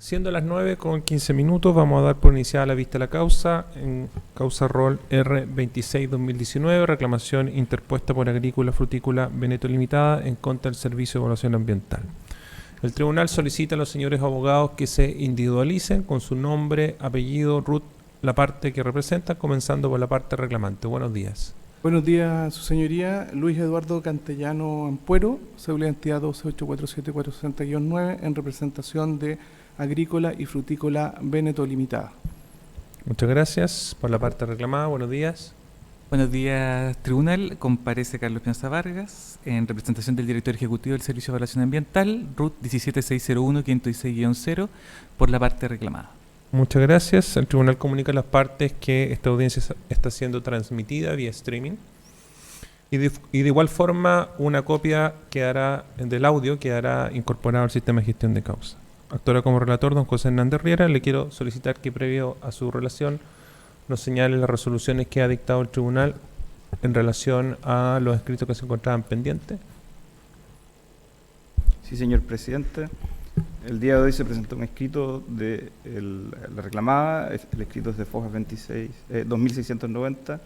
Siendo las 9:15, vamos a dar por iniciada la vista de la causa, en causa rol R26-2019, reclamación interpuesta por Agrícola Frutícola Veneto Limitada en contra del Servicio de Evaluación Ambiental. El tribunal solicita a los señores abogados que se individualicen con su nombre, apellido, RUT, la parte que representan, comenzando por la parte reclamante. Buenos días. Buenos días, su señoría. Luis Eduardo Cantellano Ampuero, cédula de identidad 12847-460-9, en representación de Agrícola y Frutícola Veneto Limitada. Muchas gracias. Por la parte reclamada, buenos días. Buenos días, tribunal. Comparece Carlos Pianza Vargas, en representación del director ejecutivo del Servicio de Evaluación Ambiental, RUT 17601-506-0, por la parte reclamada. Muchas gracias. El tribunal comunica a las partes que esta audiencia está siendo transmitida vía streaming. Y de igual forma, una copia del audio quedará incorporado al sistema de gestión de causa. Actora como relator don José Hernández Riera. Le quiero solicitar que previo a su relación nos señale las resoluciones que ha dictado el tribunal en relación a los escritos que se encontraban pendientes. Sí, señor presidente. El día de hoy se presentó un escrito de la reclamada. El escrito es de Fojas 2690.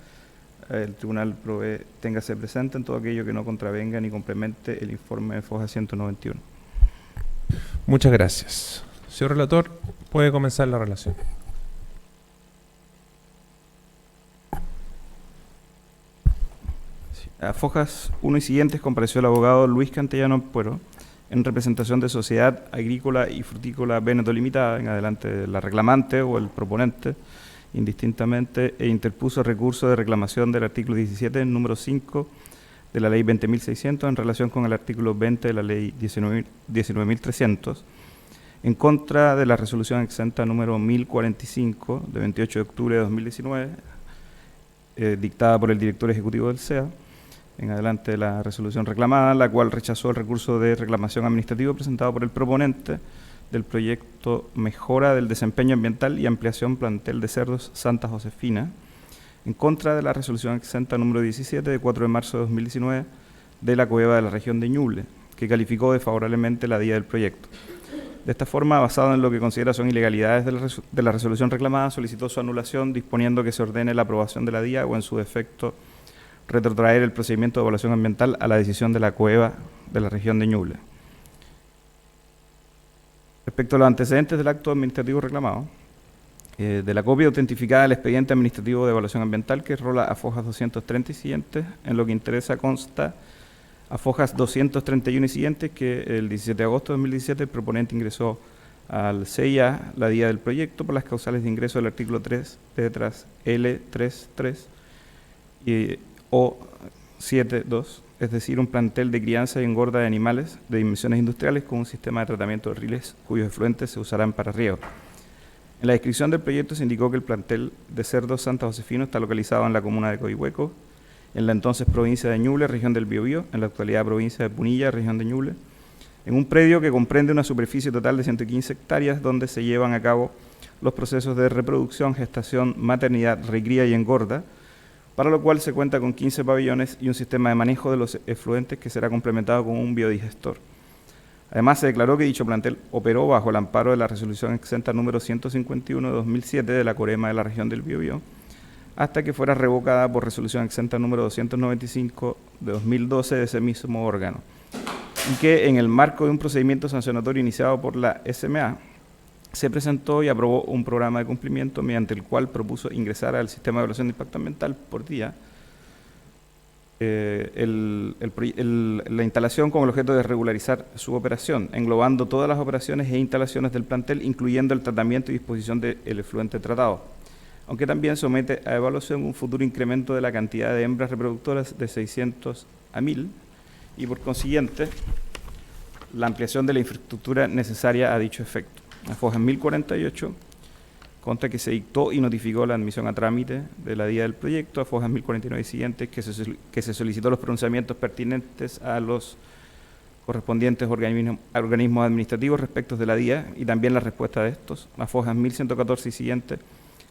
El tribunal provee téngase presente en todo aquello que no contravenga ni complemente el informe de Fojas 191. Muchas gracias. Señor relator, puede comenzar la relación. A Fojas 1 y siguientes compareció el abogado Luis Cantellano Ampuero en representación de Sociedad Agrícola y Frutícola Veneto Limitada, en adelante la reclamante o el proponente, indistintamente, e interpuso recurso de reclamación del artículo 17, número 5 de la ley 20.600 en relación con el artículo 20 de la ley 19.300, en contra de la resolución exenta número 1045 de 28 de octubre de 2019, dictada por el director ejecutivo del SEA, en adelante de la resolución reclamada, la cual rechazó el recurso de reclamación administrativo presentado por el proponente del proyecto Mejora del Desempeño Ambiental y Ampliación Plantel de Cerdos Santa Josefina, en contra de la resolución exenta número 17 de 4 de marzo de 2019 de la Cueva de la región de Ñuble, que calificó desfavorablemente la DIA del proyecto. De esta forma, basado en lo que considera son ilegalidades de la resolución reclamada, solicitó su anulación, disponiendo que se ordene la aprobación de la DIA o, en su defecto, retrotraer el procedimiento de evaluación ambiental a la decisión de la Cueva de la región de Ñuble. Respecto a los antecedentes del acto administrativo reclamado, de la copia autentificada del expediente administrativo de evaluación ambiental que rola a Fojas 230 y siguientes, en lo que interesa consta a Fojas 231 y siguientes que el 17 de agosto de 2017 el proponente ingresó al CIA la DIA del proyecto por las causales de ingreso del artículo 3, letras L33 y O72, es decir, un plantel de crianza y engorda de animales de dimensiones industriales con un sistema de tratamiento de riles cuyos efluentes se usarán para riego. En la descripción del proyecto se indicó que el plantel de cerdos Santa Josefino está localizado en la comuna de Coihueco, en la entonces provincia de Ñuble, región del Biobío, en la actualidad provincia de Punilla, región de Ñuble, en un predio que comprende una superficie total de 115 hectáreas donde se llevan a cabo los procesos de reproducción, gestación, maternidad, recría y engorda, para lo cual se cuenta con 15 pabellones y un sistema de manejo de los efluentes que será complementado con un biodigestor. Además, se declaró que dicho plantel operó bajo el amparo de la resolución exenta número 151 de 2007 de la Corema de la región del Biobío, hasta que fuera revocada por resolución exenta número 295 de 2012 de ese mismo órgano, y que en el marco de un procedimiento sancionatorio iniciado por la SMA, se presentó y aprobó un programa de cumplimiento mediante el cual propuso ingresar al sistema de evaluación de impacto ambiental por día la instalación con el objeto de regularizar su operación, englobando todas las operaciones e instalaciones del plantel, incluyendo el tratamiento y disposición del efluente tratado, aunque también somete a evaluación un futuro incremento de la cantidad de hembras reproductoras de 600 a 1000 y, por consiguiente, la ampliación de la infraestructura necesaria a dicho efecto. A Fojas 1048 consta que se dictó y notificó la admisión a trámite de la DIA del proyecto. A Fojas 1049 y siguientes que se solicitó los pronunciamientos pertinentes a los correspondientes organismos administrativos respecto de la DIA y también la respuesta de estos. A Fojas 1114 y siguientes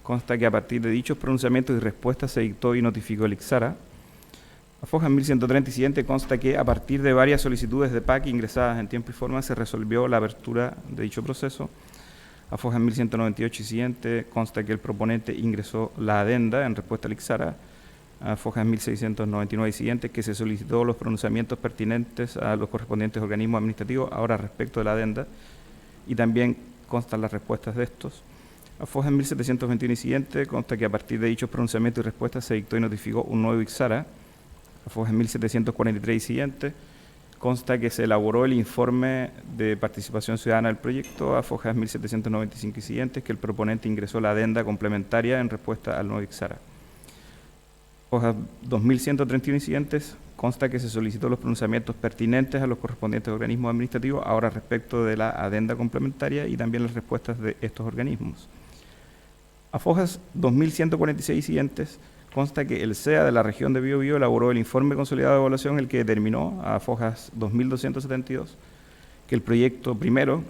consta que a partir de dichos pronunciamientos y respuestas se dictó y notificó el ICSARA. A Fojas 1130 y siguiente consta que a partir de varias solicitudes de PAC ingresadas en tiempo y forma se resolvió la apertura de dicho proceso. A fojas 1198 y siguiente consta que el proponente ingresó la adenda en respuesta al ICSARA. A fojas 1699 y siguientes que se solicitó los pronunciamientos pertinentes a los correspondientes organismos administrativos, ahora respecto de la adenda, y también constan las respuestas de estos. A fojas 1721 y siguiente consta que a partir de dichos pronunciamientos y respuestas se dictó y notificó un nuevo ICSARA. A fojas 1743 y siguiente consta que se elaboró el informe de participación ciudadana del proyecto. A fojas 1795 y siguientes que el proponente ingresó la adenda complementaria en respuesta al nuevo ICSARA. Hojas 2131 y siguientes consta que se solicitó los pronunciamientos pertinentes a los correspondientes organismos administrativos, ahora respecto de la adenda complementaria y también las respuestas de estos organismos. A fojas 2146 y siguientes consta que el CEA de la región de Biobío elaboró el informe consolidado de evaluación, el que determinó, a fojas 2272, que el proyecto primero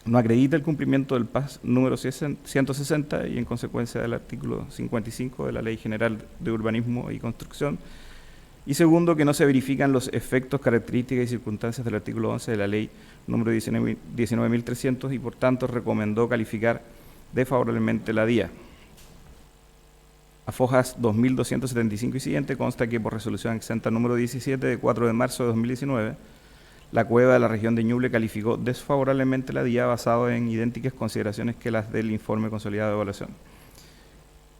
no acredita el cumplimiento del PAS número 160 y en consecuencia del artículo 55 de la Ley General de Urbanismo y Construcción, y segundo, que no se verifican los efectos, características y circunstancias del artículo 11 de la Ley número 19.300 y por tanto recomendó calificar desfavorablemente la DIA. A fojas 2275 y siguiente consta que por resolución exenta número 17 de 4 de marzo de 2019, la Cueva de la región de Ñuble calificó desfavorablemente la DIA basado en idénticas consideraciones que las del informe consolidado de evaluación.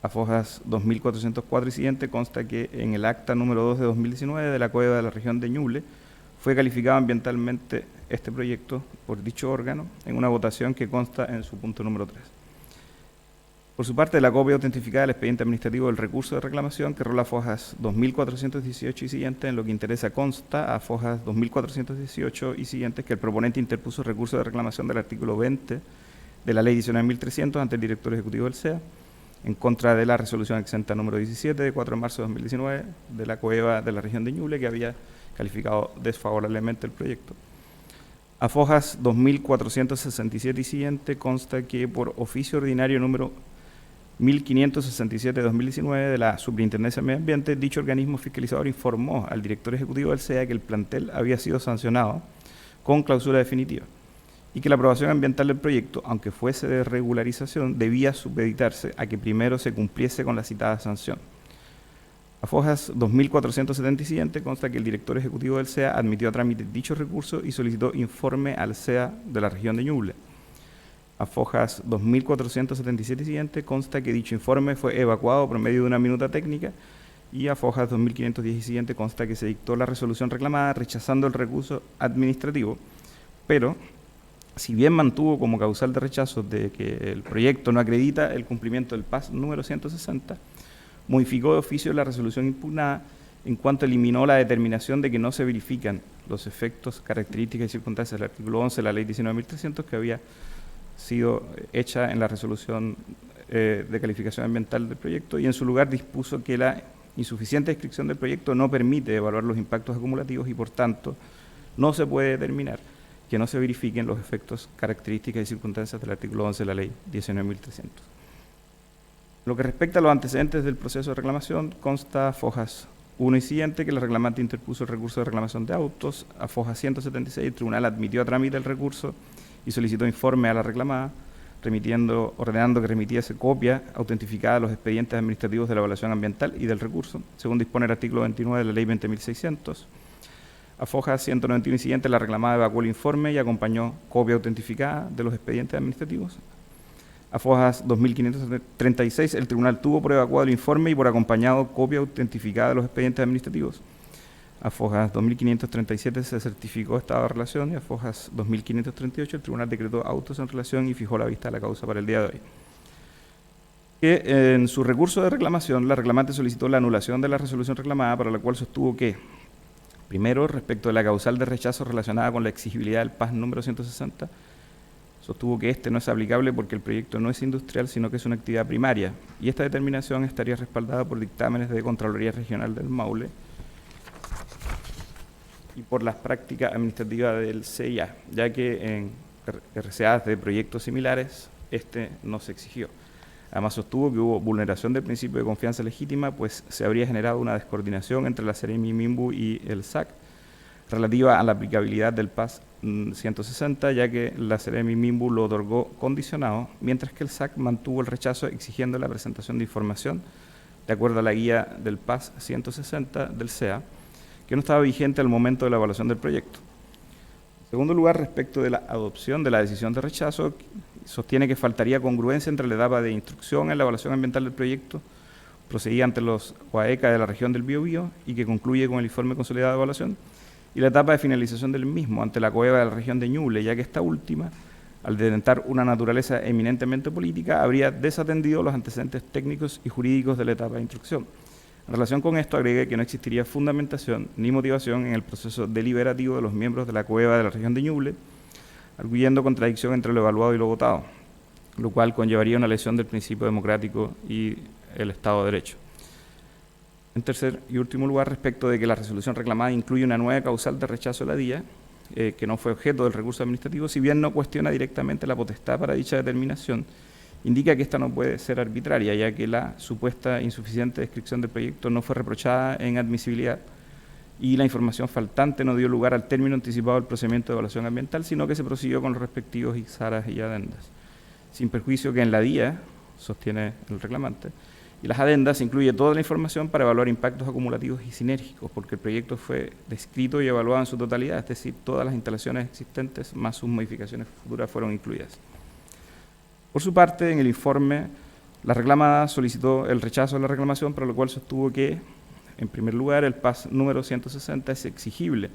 A fojas 2404 y siguiente consta que en el acta número 2 de 2019 de la Cueva de la región de Ñuble fue calificado ambientalmente este proyecto por dicho órgano en una votación que consta en su punto número 3. Por su parte, la copia autentificada del expediente administrativo del recurso de reclamación, que rola fojas 2418 y siguientes, en lo que interesa consta a fojas 2418 y siguientes que el proponente interpuso recurso de reclamación del artículo 20 de la Ley 19.300 ante el director ejecutivo del CEA, en contra de la resolución exenta número 17 de 4 de marzo de 2019 de la Cueva de la región de Ñuble, que había calificado desfavorablemente el proyecto. A fojas 2467 y siguiente consta que por oficio ordinario número 1567 de 2019 de la Superintendencia de Medio Ambiente, dicho organismo fiscalizador informó al director ejecutivo del CEA que el plantel había sido sancionado con clausura definitiva y que la aprobación ambiental del proyecto, aunque fuese de regularización, debía supeditarse a que primero se cumpliese con la citada sanción. A fojas 2470 y siguiente consta que el director ejecutivo del CEA admitió a trámite dicho recurso y solicitó informe al CEA de la región de Ñuble. A fojas 2477 y siguiente consta que dicho informe fue evacuado por medio de una minuta técnica y a fojas 2510 y siguiente consta que se dictó la resolución reclamada rechazando el recurso administrativo, pero si bien mantuvo como causal de rechazo de que el proyecto no acredita el cumplimiento del PAS número 160, modificó de oficio la resolución impugnada en cuanto eliminó la determinación de que no se verifican los efectos, características y circunstancias del artículo 11 de la Ley 19.300 que había sido hecha en la resolución de calificación ambiental del proyecto y en su lugar dispuso que la insuficiente descripción del proyecto no permite evaluar los impactos acumulativos y por tanto no se puede determinar que no se verifiquen los efectos, características y circunstancias del artículo 11 de la Ley 19.300. Lo que respecta a los antecedentes del proceso de reclamación, consta fojas 1 y siguiente que el reclamante interpuso el recurso de reclamación de autos. A foja 176 el tribunal admitió a trámite el recurso y solicitó informe a la reclamada, ordenando que remitiese copia autentificada de los expedientes administrativos de la evaluación ambiental y del recurso, según dispone el artículo 29 de la Ley 20.600. A foja 191 y siguiente, la reclamada evacuó el informe y acompañó copia autentificada de los expedientes administrativos. A fojas 2536, el tribunal tuvo por evacuado el informe y por acompañado copia autentificada de los expedientes administrativos. A fojas 2537 se certificó estado de relación y a fojas 2538 el tribunal decretó autos en relación y fijó la vista a la causa para el día de hoy. En su recurso de reclamación, la reclamante solicitó la anulación de la resolución reclamada, para la cual sostuvo que, primero, respecto de la causal de rechazo relacionada con la exigibilidad del PAS número 160, sostuvo que este no es aplicable porque el proyecto no es industrial, sino que es una actividad primaria, y esta determinación estaría respaldada por dictámenes de Contraloría Regional del Maule y por las prácticas administrativas del CIA, ya que en RCAs de proyectos similares este no se exigió. Además sostuvo que hubo vulneración del principio de confianza legítima, pues se habría generado una descoordinación entre la Seremi Minbu y el SAC relativa a la aplicabilidad del PAS 160, ya que la Seremi Minbu lo otorgó condicionado, mientras que el SAC mantuvo el rechazo exigiendo la presentación de información de acuerdo a la guía del PAS 160 del CEA, que no estaba vigente al momento de la evaluación del proyecto. En segundo lugar, respecto de la adopción de la decisión de rechazo, sostiene que faltaría congruencia entre la etapa de instrucción en la evaluación ambiental del proyecto, procedida ante los OAECA de la región del Biobío y que concluye con el informe consolidado de evaluación, y la etapa de finalización del mismo ante la COEVA de la región de Ñuble, ya que esta última, al detentar una naturaleza eminentemente política, habría desatendido los antecedentes técnicos y jurídicos de la etapa de instrucción. En relación con esto, agregué que no existiría fundamentación ni motivación en el proceso deliberativo de los miembros de la COEVA de la región de Ñuble, arguyendo contradicción entre lo evaluado y lo votado, lo cual conllevaría una lesión del principio democrático y el Estado de Derecho. En tercer y último lugar, respecto de que la resolución reclamada incluye una nueva causal de rechazo de la DIA, que no fue objeto del recurso administrativo, si bien no cuestiona directamente la potestad para dicha determinación, indica que esta no puede ser arbitraria, ya que la supuesta insuficiente descripción del proyecto no fue reprochada en admisibilidad y la información faltante no dio lugar al término anticipado del procedimiento de evaluación ambiental, sino que se prosiguió con los respectivos IXARAs y adendas. Sin perjuicio que en la DIA, sostiene el reclamante, y las adendas incluye toda la información para evaluar impactos acumulativos y sinérgicos, porque el proyecto fue descrito y evaluado en su totalidad, es decir, todas las instalaciones existentes más sus modificaciones futuras fueron incluidas. Por su parte, en el informe, la reclamada solicitó el rechazo de la reclamación, para lo cual sostuvo que, en primer lugar, el PAS número 160 es exigible,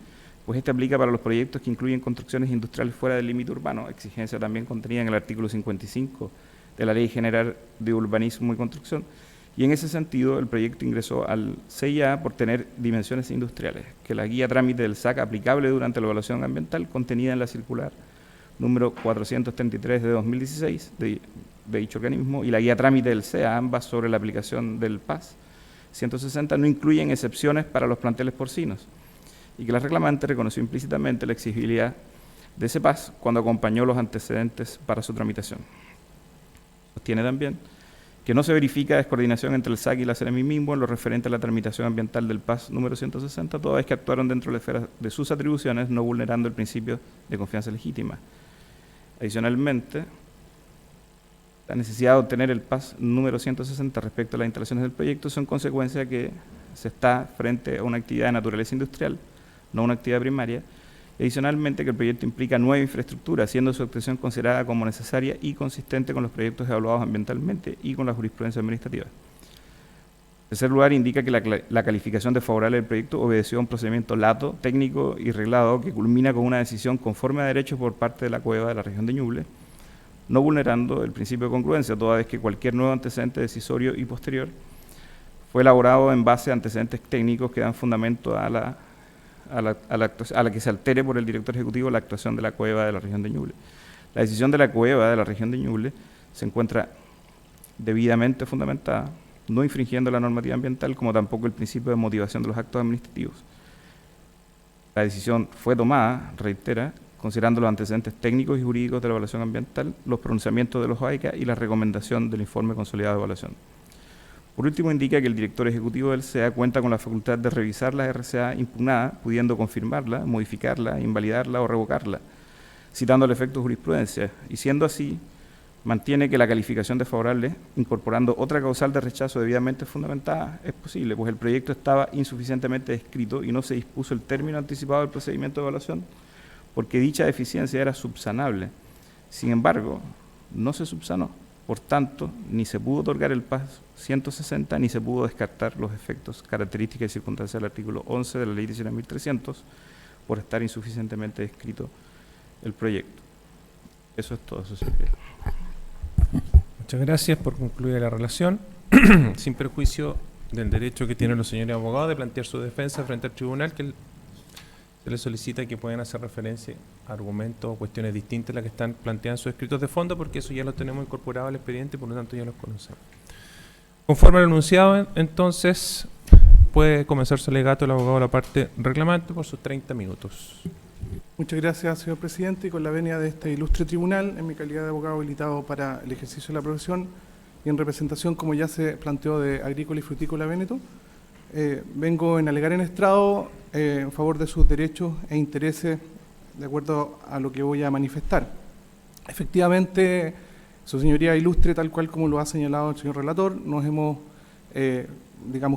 pues este aplica para los proyectos que incluyen construcciones industriales fuera del límite urbano, exigencia también contenida en el artículo 55 de la Ley General de Urbanismo y Construcción, y en ese sentido el proyecto ingresó al CIA por tener dimensiones industriales, que la guía trámite del SAC aplicable durante la evaluación ambiental contenida en la circular número 433 de 2016 de dicho organismo y la guía trámite del CEA, ambas sobre la aplicación del PAS 160, no incluyen excepciones para los planteles porcinos, y que la reclamante reconoció implícitamente la exigibilidad de ese PAS cuando acompañó los antecedentes para su tramitación. Sostiene también que no se verifica descoordinación entre el SAC y la Seremi Minbu en lo referente a la tramitación ambiental del PAS número 160, toda vez que actuaron dentro de la esfera de sus atribuciones, no vulnerando el principio de confianza legítima. Adicionalmente, la necesidad de obtener el PAS número 160 respecto a las instalaciones del proyecto son consecuencia que se está frente a una actividad de naturaleza industrial, no una actividad primaria, y adicionalmente que el proyecto implica nueva infraestructura, siendo su obtención considerada como necesaria y consistente con los proyectos evaluados ambientalmente y con la jurisprudencia administrativa. En tercer lugar, indica que la calificación desfavorable del proyecto obedeció a un procedimiento lato, técnico y reglado que culmina con una decisión conforme a derecho por parte de la COEVA de la región de Ñuble, no vulnerando el principio de congruencia, toda vez que cualquier nuevo antecedente decisorio y posterior fue elaborado en base a antecedentes técnicos que dan fundamento a la que se altere por el director ejecutivo la actuación de la COEVA de la región de Ñuble. La decisión de la COEVA de la región de Ñuble se encuentra debidamente fundamentada, no infringiendo la normativa ambiental, como tampoco el principio de motivación de los actos administrativos. La decisión fue tomada, reitera, considerando los antecedentes técnicos y jurídicos de la evaluación ambiental, los pronunciamientos de los OAECA y la recomendación del informe consolidado de evaluación. Por último, indica que el director ejecutivo del CEA cuenta con la facultad de revisar la RCA impugnada, pudiendo confirmarla, modificarla, invalidarla o revocarla, citando el efecto de jurisprudencia, y siendo así, mantiene que la calificación desfavorable, incorporando otra causal de rechazo debidamente fundamentada, es posible, pues el proyecto estaba insuficientemente descrito y no se dispuso el término anticipado del procedimiento de evaluación, porque dicha deficiencia era subsanable. Sin embargo, no se subsanó. Por tanto, ni se pudo otorgar el PAS 160, ni se pudo descartar los efectos, características y circunstancias del artículo 11 de la Ley 19.300 por estar insuficientemente descrito el proyecto. Eso es todo, eso sería. Muchas gracias por concluir la relación. Sin perjuicio del derecho que tienen los señores abogados de plantear su defensa frente al tribunal, que se les solicita que puedan hacer referencia a argumentos o cuestiones distintas a las que están planteando sus escritos de fondo, porque eso ya lo tenemos incorporado al expediente y por lo tanto ya los conocemos. Conforme al enunciado, entonces, puede comenzar su alegato el abogado de la parte reclamante por sus 30 minutos. Muchas gracias, señor presidente, y con la venia de este ilustre tribunal, en mi calidad de abogado habilitado para el ejercicio de la profesión y en representación, como ya se planteó, de Agrícola y Frutícola Véneto, vengo en alegar en estrado en favor de sus derechos e intereses de acuerdo a lo que voy a manifestar. Efectivamente, Su Señoría ilustre, tal cual como lo ha señalado el señor relator, nos hemos,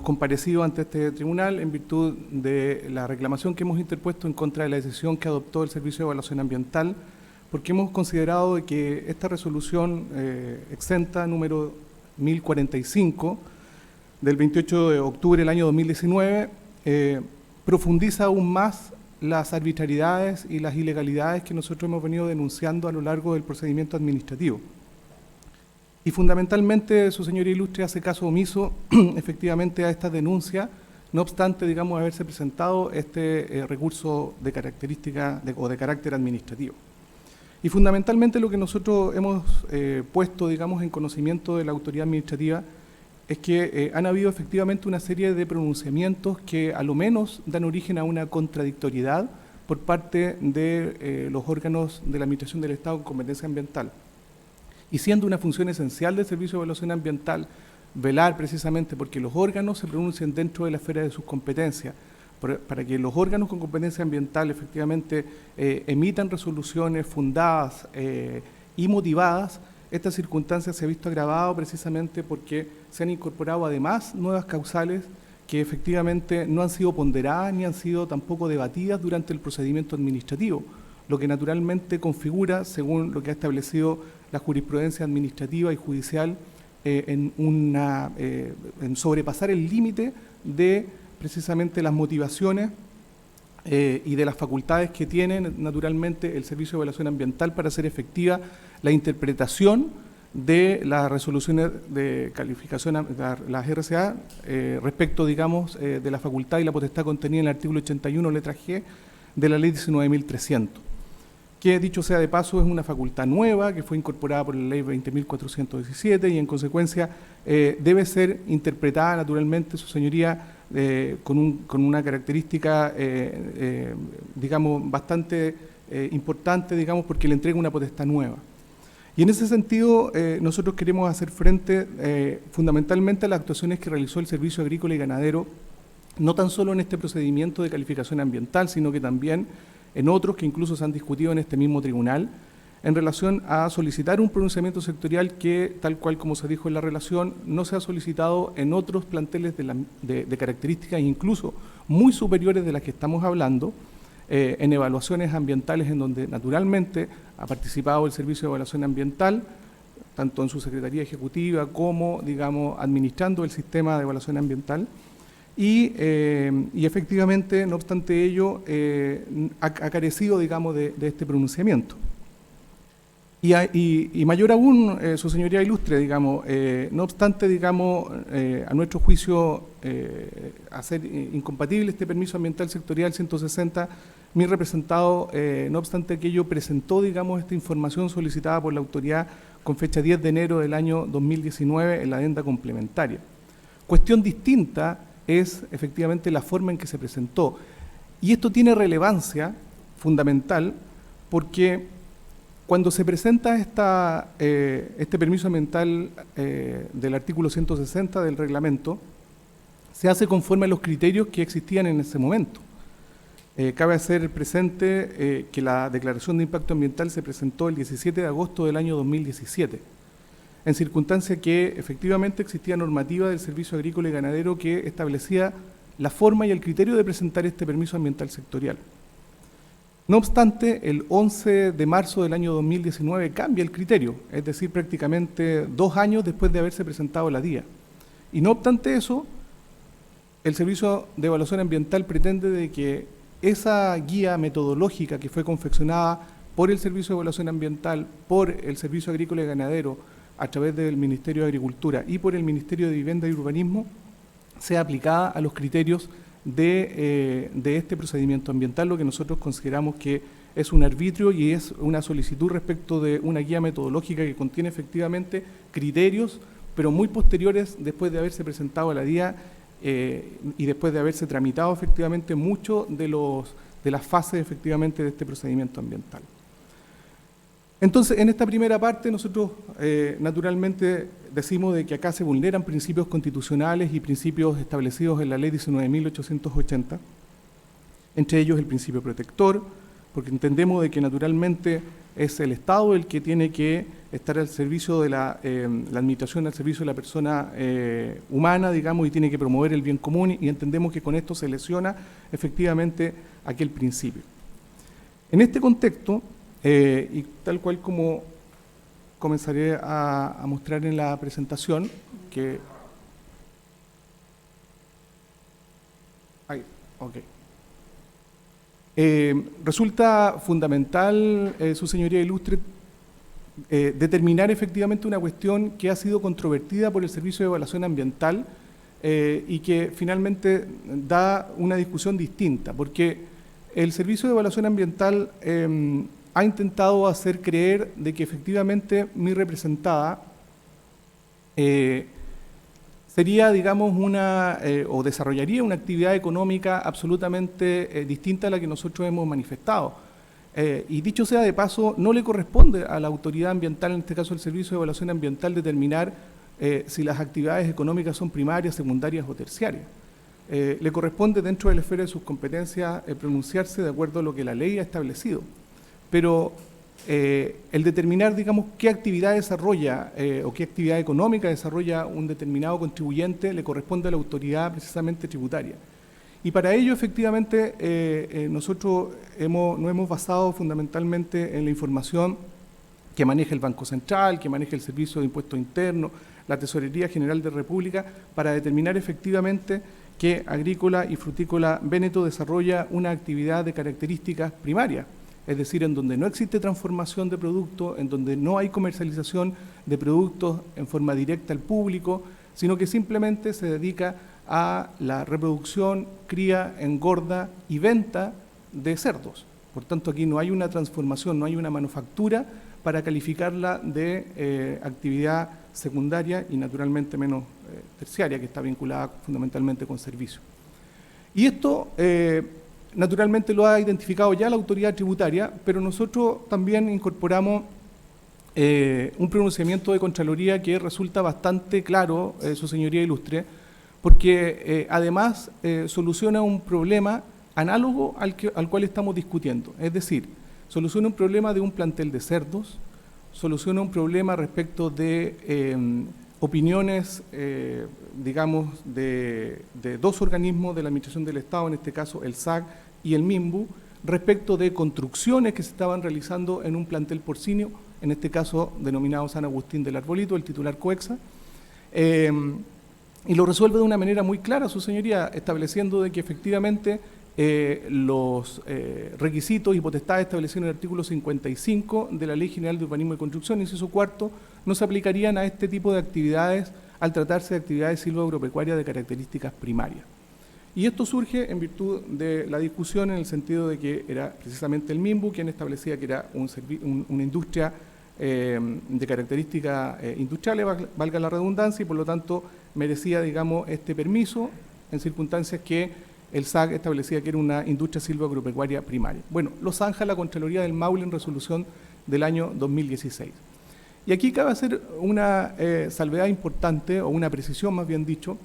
comparecido ante este tribunal en virtud de la reclamación que hemos interpuesto en contra de la decisión que adoptó el Servicio de Evaluación Ambiental, porque hemos considerado que esta resolución exenta número 1045 del 28 de octubre del año 2019 profundiza aún más las arbitrariedades y las ilegalidades que nosotros hemos venido denunciando a lo largo del procedimiento administrativo. Y fundamentalmente, Su Señoría Ilustre hace caso omiso efectivamente a esta denuncia, no obstante, haberse presentado este recurso de característica o de carácter administrativo. Y fundamentalmente lo que nosotros hemos puesto, en conocimiento de la autoridad administrativa es que han habido efectivamente una serie de pronunciamientos que a lo menos dan origen a una contradictoriedad por parte de los órganos de la Administración del Estado con competencia ambiental. Y siendo una función esencial del Servicio de Evaluación Ambiental velar precisamente porque los órganos se pronuncien dentro de la esfera de sus competencias, para que los órganos con competencia ambiental efectivamente emitan resoluciones fundadas y motivadas, esta circunstancia se ha visto agravada precisamente porque se han incorporado además nuevas causales que efectivamente no han sido ponderadas ni han sido tampoco debatidas durante el procedimiento administrativo, lo que naturalmente configura, según lo que ha establecido la jurisprudencia administrativa y judicial, en sobrepasar el límite de precisamente las motivaciones y de las facultades que tiene naturalmente el Servicio de Evaluación Ambiental para hacer efectiva la interpretación de las resoluciones de calificación, las RCA, respecto, de la facultad y la potestad contenida en el artículo 81, letra G, de la Ley 19.300, que, dicho sea de paso, es una facultad nueva que fue incorporada por la Ley 20.417 y, en consecuencia, debe ser interpretada, naturalmente, Su Señoría, con una característica, bastante importante, porque le entrega una potestad nueva. Y en ese sentido, nosotros queremos hacer frente fundamentalmente a las actuaciones que realizó el Servicio Agrícola y Ganadero, no tan solo en este procedimiento de calificación ambiental, sino que también en otros que incluso se han discutido en este mismo tribunal, en relación a solicitar un pronunciamiento sectorial que, tal cual como se dijo en la relación, no se ha solicitado en otros planteles de características incluso muy superiores de las que estamos hablando, en evaluaciones ambientales en donde naturalmente ha participado el Servicio de Evaluación Ambiental, tanto en su Secretaría Ejecutiva como, administrando el sistema de evaluación ambiental. Y efectivamente, no obstante ello, ha carecido, de este pronunciamiento. Y mayor aún, Su Señoría Ilustre, no obstante, a nuestro juicio, hacer incompatible este permiso ambiental sectorial 160, mi representado, no obstante aquello, presentó, esta información solicitada por la autoridad con fecha 10 de enero del año 2019 en la adenda complementaria. Cuestión distinta es efectivamente la forma en que se presentó. Y esto tiene relevancia fundamental porque cuando se presenta este permiso ambiental del artículo 160 del reglamento, se hace conforme a los criterios que existían en ese momento. Cabe hacer presente que la declaración de impacto ambiental se presentó el 17 de agosto del año 2017. En circunstancia que efectivamente existía normativa del Servicio Agrícola y Ganadero que establecía la forma y el criterio de presentar este permiso ambiental sectorial. No obstante, el 11 de marzo del año 2019 cambia el criterio, es decir, prácticamente 2 años después de haberse presentado la DIA. Y no obstante eso, el Servicio de Evaluación Ambiental pretende de que esa guía metodológica que fue confeccionada por el Servicio de Evaluación Ambiental, por el Servicio Agrícola y Ganadero, a través del Ministerio de Agricultura y por el Ministerio de Vivienda y Urbanismo, sea aplicada a los criterios de este procedimiento ambiental, lo que nosotros consideramos que es un arbitrio y es una solicitud respecto de una guía metodológica que contiene efectivamente criterios, pero muy posteriores después de haberse presentado a la DIA y después de haberse tramitado efectivamente mucho de las fases efectivamente de este procedimiento ambiental. Entonces, en esta primera parte nosotros naturalmente decimos de que acá se vulneran principios constitucionales y principios establecidos en la Ley 19.880, entre ellos el principio protector, porque entendemos de que naturalmente es el Estado el que tiene que estar al servicio de la administración, al servicio de la persona humana, digamos, y tiene que promover el bien común, y entendemos que con esto se lesiona efectivamente aquel principio. En este contexto, y tal cual como comenzaré a mostrar en la presentación, que... Ahí, ok. Resulta fundamental, su señoría ilustre, determinar efectivamente una cuestión que ha sido controvertida por el Servicio de Evaluación Ambiental y que finalmente da una discusión distinta, porque el Servicio de Evaluación Ambiental ha intentado hacer creer de que efectivamente mi representada sería, digamos, o desarrollaría una actividad económica absolutamente distinta a la que nosotros hemos manifestado. Y dicho sea de paso, no le corresponde a la autoridad ambiental, en este caso el Servicio de Evaluación Ambiental, determinar si las actividades económicas son primarias, secundarias o terciarias. Le corresponde, dentro de la esfera de sus competencias, pronunciarse de acuerdo a lo que la ley ha establecido. Pero el determinar, digamos, qué actividad desarrolla o qué actividad económica desarrolla un determinado contribuyente le corresponde a la autoridad precisamente tributaria. Y para ello, efectivamente, nosotros nos hemos basado fundamentalmente en la información que maneja el Banco Central, que maneja el Servicio de Impuestos Internos, la Tesorería General de República, para determinar efectivamente que Agrícola y Frutícola Véneto desarrolla una actividad de características primarias, es decir, en donde no existe transformación de productos, en donde no hay comercialización de productos en forma directa al público, sino que simplemente se dedica a la reproducción, cría, engorda y venta de cerdos. Por tanto, aquí no hay una transformación, no hay una manufactura para calificarla de actividad secundaria y naturalmente menos terciaria, que está vinculada fundamentalmente con servicios. Y esto naturalmente lo ha identificado ya la autoridad tributaria, pero nosotros también incorporamos un pronunciamiento de Contraloría que resulta bastante claro, su señoría ilustre, porque además soluciona un problema análogo al cual estamos discutiendo. Es decir, soluciona un problema de un plantel de cerdos, soluciona un problema respecto de opiniones, digamos, de dos organismos de la Administración del Estado, en este caso el SAC y el MIMBU, respecto de construcciones que se estaban realizando en un plantel porcino, en este caso denominado San Agustín del Arbolito, el titular COEXA, y lo resuelve de una manera muy clara, su señoría, estableciendo de que efectivamente los requisitos y potestades establecidos en el artículo 55 de la Ley General de Urbanismo y Construcción, inciso cuarto, no se aplicarían a este tipo de actividades al tratarse de actividades silvoagropecuarias de características primarias. Y esto surge en virtud de la discusión en el sentido de que era precisamente el MIMBU quien establecía que era una industria de características industriales, valga la redundancia, y por lo tanto merecía, digamos, este permiso en circunstancias que el SAC establecía que era una industria silvoagropecuaria primaria. Bueno, lo zanja la Contraloría del Maule en resolución del año 2016. Y aquí cabe hacer una salvedad importante, o una precisión más bien dicho,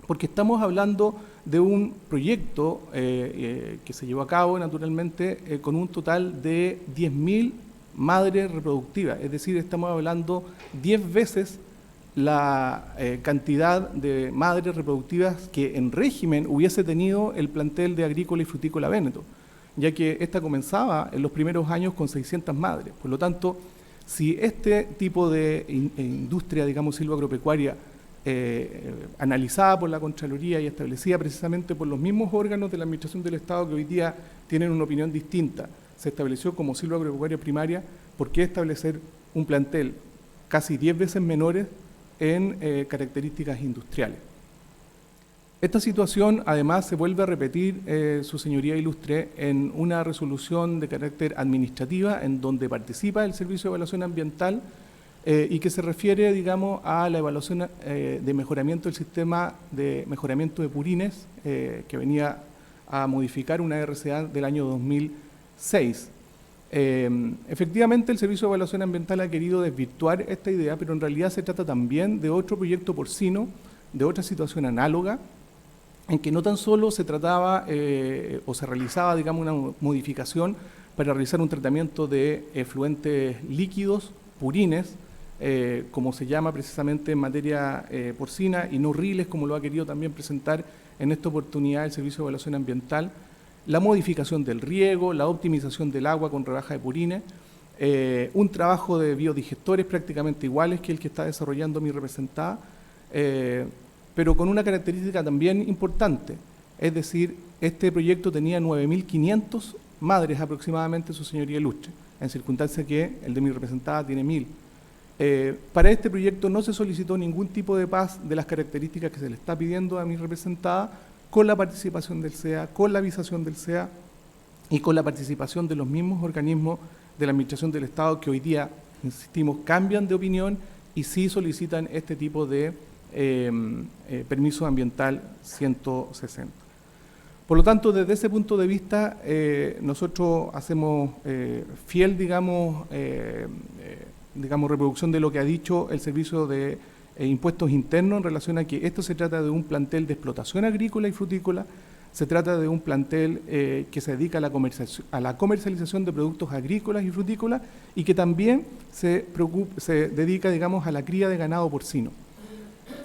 porque estamos hablando de un proyecto que se llevó a cabo naturalmente con un total de 10.000 madres reproductivas, es decir, estamos hablando 10 veces la cantidad de madres reproductivas que en régimen hubiese tenido el plantel de Agrícola y Frutícola Véneto, ya que esta comenzaba en los primeros años con 600 madres. Por lo tanto, si este tipo de industria, digamos, silvoagropecuaria, analizada por la Contraloría y establecida precisamente por los mismos órganos de la Administración del Estado que hoy día tienen una opinión distinta, se estableció como silvoagropecuaria primaria, ¿por qué establecer un plantel casi 10 veces menores en características industriales? Esta situación además se vuelve a repetir, su señoría ilustre, en una resolución de carácter administrativa en donde participa el Servicio de Evaluación Ambiental y que se refiere, digamos, a la evaluación de mejoramiento del sistema de mejoramiento de purines que venía a modificar una RCA del año 2006. Efectivamente, el Servicio de Evaluación Ambiental ha querido desvirtuar esta idea, pero en realidad se trata también de otro proyecto porcino, de otra situación análoga, en que no tan solo se trataba o se realizaba, digamos, una modificación para realizar un tratamiento de efluentes líquidos, purines, como se llama precisamente en materia porcina, y no riles, como lo ha querido también presentar en esta oportunidad el Servicio de Evaluación Ambiental, la modificación del riego, la optimización del agua con rebaja de purines, un trabajo de biodigestores prácticamente iguales que el que está desarrollando mi representada, pero con una característica también importante, es decir, este proyecto tenía 9.500 madres aproximadamente, su señoría ilustre, en circunstancia que el de mi representada tiene 1.000. Para este proyecto no se solicitó ningún tipo de PAS de las características que se le está pidiendo a mi representada, con la participación del SEA, con la avisación del SEA y con la participación de los mismos organismos de la Administración del Estado que hoy día, insistimos, cambian de opinión y sí solicitan este tipo de permiso ambiental 160. Por lo tanto, desde ese punto de vista, nosotros hacemos fiel, digamos, reproducción de lo que ha dicho el Servicio de Impuestos Internos en relación a que esto se trata de un plantel de explotación agrícola y frutícola, se trata de un plantel que se dedica a la comercialización de productos agrícolas y frutícolas y que también se dedica, digamos, a la cría de ganado porcino.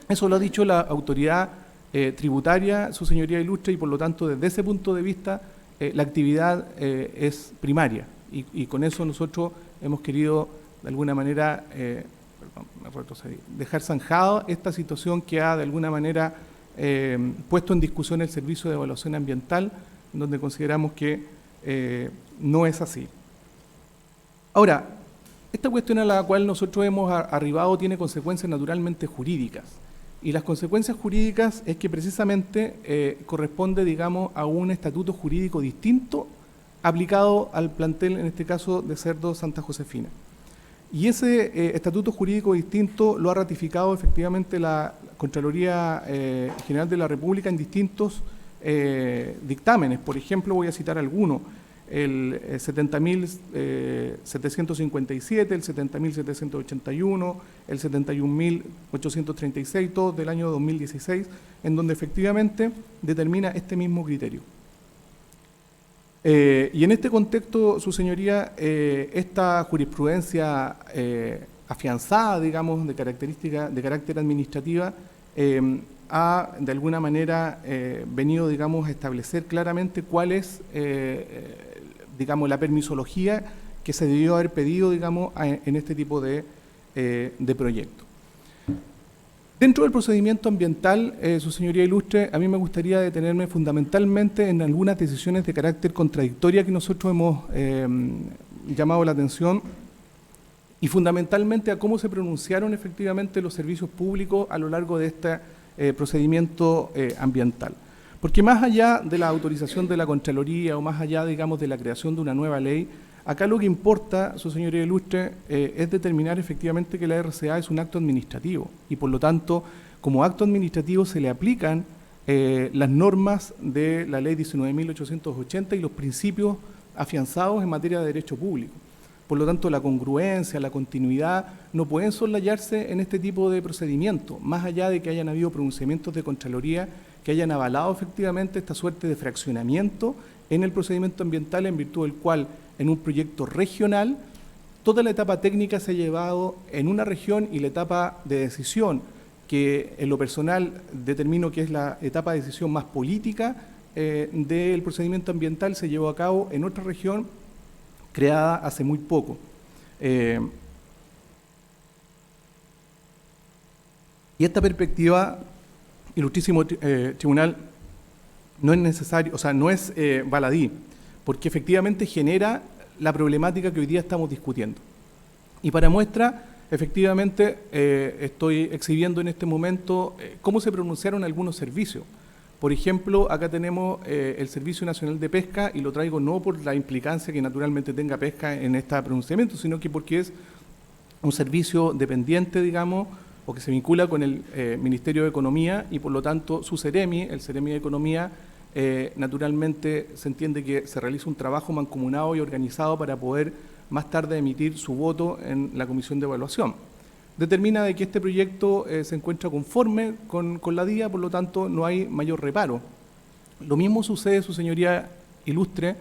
Eso lo ha dicho la autoridad tributaria, su señoría ilustre, y por lo tanto, desde ese punto de vista, la actividad es primaria. Y con eso nosotros hemos querido, de alguna manera, dejar zanjado esta situación que ha, de alguna manera, puesto en discusión el Servicio de Evaluación Ambiental, donde consideramos que no es así. Ahora, esta cuestión a la cual nosotros hemos arribado tiene consecuencias naturalmente jurídicas. Y las consecuencias jurídicas es que precisamente corresponde, digamos, a un estatuto jurídico distinto aplicado al plantel, en este caso, de Cerdo Santa Josefina. Y ese estatuto jurídico distinto lo ha ratificado efectivamente la Contraloría General de la República en distintos dictámenes. Por ejemplo, voy a citar algunos: el 70.757, el 70.781, el 71.836, todos del año 2016, en donde efectivamente determina este mismo criterio. Y en este contexto, su señoría, esta jurisprudencia afianzada, digamos, de carácter administrativa, ha de alguna manera venido, digamos, a establecer claramente cuál es, digamos, la permisología que se debió haber pedido, digamos, en este tipo de proyectos. Dentro del procedimiento ambiental, su señoría ilustre, a mí me gustaría detenerme fundamentalmente en algunas decisiones de carácter contradictoria que nosotros hemos llamado la atención, y fundamentalmente a cómo se pronunciaron efectivamente los servicios públicos a lo largo de este procedimiento ambiental. Porque más allá de la autorización de la Contraloría o más allá, digamos, de la creación de una nueva ley, acá lo que importa, su señoría ilustre, es determinar efectivamente que la RCA es un acto administrativo y por lo tanto, como acto administrativo se le aplican las normas de la ley 19.880 y los principios afianzados en materia de derecho público. Por lo tanto, la congruencia, la continuidad no pueden soslayarse en este tipo de procedimientos, más allá de que hayan habido pronunciamientos de Contraloría que hayan avalado efectivamente esta suerte de fraccionamiento en el procedimiento ambiental, en virtud del cual en un proyecto regional toda la etapa técnica se ha llevado en una región y la etapa de decisión, que en lo personal determino que es la etapa de decisión más política del procedimiento ambiental, se llevó a cabo en otra región creada hace muy poco. Y esta perspectiva, ilustrísimo tribunal, no es necesario, o sea, no es baladí, porque efectivamente genera la problemática que hoy día estamos discutiendo. Y para muestra, efectivamente, estoy exhibiendo en este momento cómo se pronunciaron algunos servicios. Por ejemplo, acá tenemos el Servicio Nacional de Pesca, y lo traigo no por la implicancia que naturalmente tenga pesca en este pronunciamiento, sino que porque es un servicio dependiente, digamos, o que se vincula con el Ministerio de Economía, y por lo tanto su CEREMI, el CEREMI de Economía, naturalmente se entiende que se realiza un trabajo mancomunado y organizado para poder más tarde emitir su voto en la Comisión de Evaluación. Determina de que este proyecto se encuentra conforme con la DIA, por lo tanto no hay mayor reparo. Lo mismo sucede, su señoría ilustre,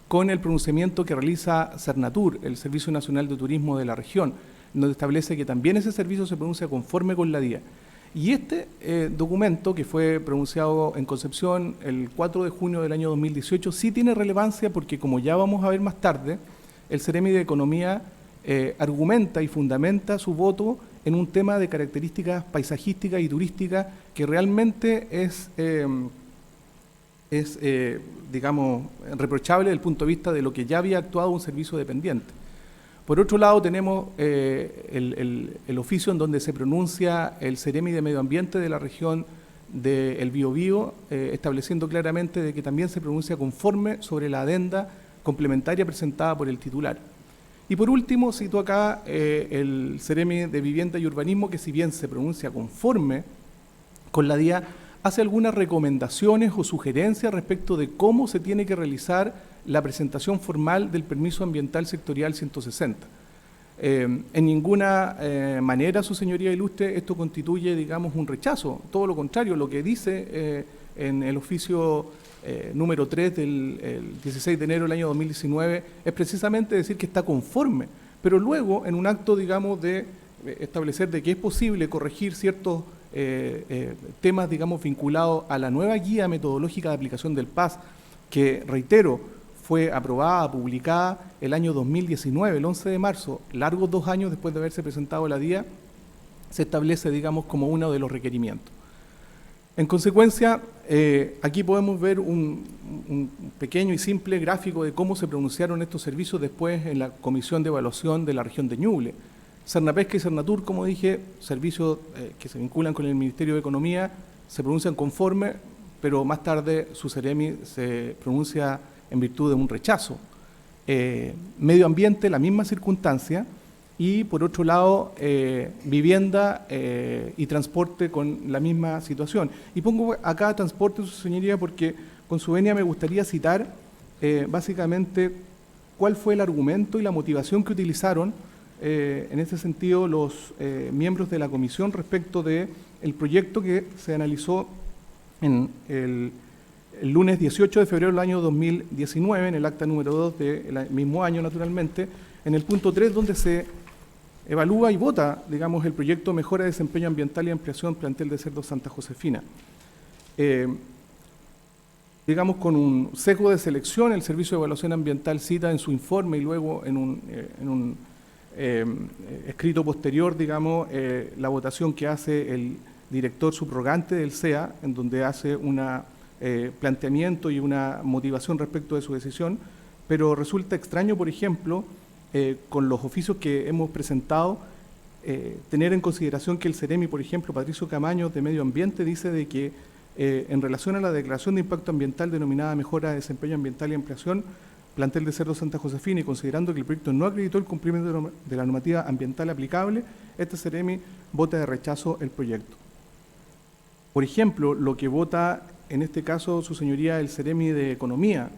con el pronunciamiento que realiza Cernatur, el Servicio Nacional de Turismo de la región, donde establece que también ese servicio se pronuncia conforme con la DIA. Y este documento, que fue pronunciado en Concepción el 4 de junio del año 2018, sí tiene relevancia porque, como ya vamos a ver más tarde, el Ceremi de Economía argumenta y fundamenta su voto en un tema de características paisajísticas y turísticas que realmente digamos, reprochable desde el punto de vista de lo que ya había actuado un servicio dependiente. Por otro lado, tenemos el oficio en donde se pronuncia el Ceremi de Medio Ambiente de la región del Biobío, estableciendo claramente de que también se pronuncia conforme sobre la adenda complementaria presentada por el titular. Y por último, cito acá el Ceremi de Vivienda y Urbanismo, que si bien se pronuncia conforme con la DIA, hace algunas recomendaciones o sugerencias respecto de cómo se tiene que realizar la presentación formal del permiso ambiental sectorial 160. En ninguna manera, su señoría ilustre, esto constituye, digamos, un rechazo. Todo lo contrario, lo que dice en el oficio número 3 del 16 de enero del año 2019 es precisamente decir que está conforme, pero luego en un acto, digamos, de establecer de que es posible corregir ciertos temas, digamos, vinculados a la nueva guía metodológica de aplicación del PAS, que, reitero, fue aprobada, publicada el año 2019, el 11 de marzo, largos 2 años después de haberse presentado la DIA, se establece, digamos, como uno de los requerimientos. En consecuencia, aquí podemos ver un pequeño y simple gráfico de cómo se pronunciaron estos servicios después en la Comisión de Evaluación de la región de Ñuble. Cernapesca y Cernatur, como dije, servicios que se vinculan con el Ministerio de Economía, se pronuncian conforme, pero más tarde su Ceremi se pronuncia en virtud de un rechazo. Medio Ambiente, la misma circunstancia, y por otro lado, Vivienda y Transporte con la misma situación. Y pongo acá Transporte, su señoría, porque con su venia me gustaría citar básicamente cuál fue el argumento y la motivación que utilizaron en ese sentido los miembros de la comisión respecto del proyecto que se analizó en el lunes 18 de febrero del año 2019, en el acta número 2 del mismo año, naturalmente, en el punto 3, donde se evalúa y vota, digamos, el proyecto Mejora de Desempeño Ambiental y Ampliación Plantel de Cerdo Santa Josefina. Digamos, con un sesgo de selección, el Servicio de Evaluación Ambiental cita en su informe y luego en un escrito posterior, digamos, la votación que hace el director subrogante del CEA, en donde hace un planteamiento y una motivación respecto de su decisión, pero resulta extraño, por ejemplo, con los oficios que hemos presentado, tener en consideración que el Ceremi, por ejemplo, Patricio Camaño de Medio Ambiente, dice de que en relación a la declaración de impacto ambiental denominada Mejora de Desempeño Ambiental y Ampliación Plantel de Cerdo Santa Josefina, y considerando que el proyecto no acreditó el cumplimiento de la normativa ambiental aplicable, este Ceremi vota de rechazo el proyecto. Por ejemplo, lo que vota en este caso su señoría el Ceremi de Economía,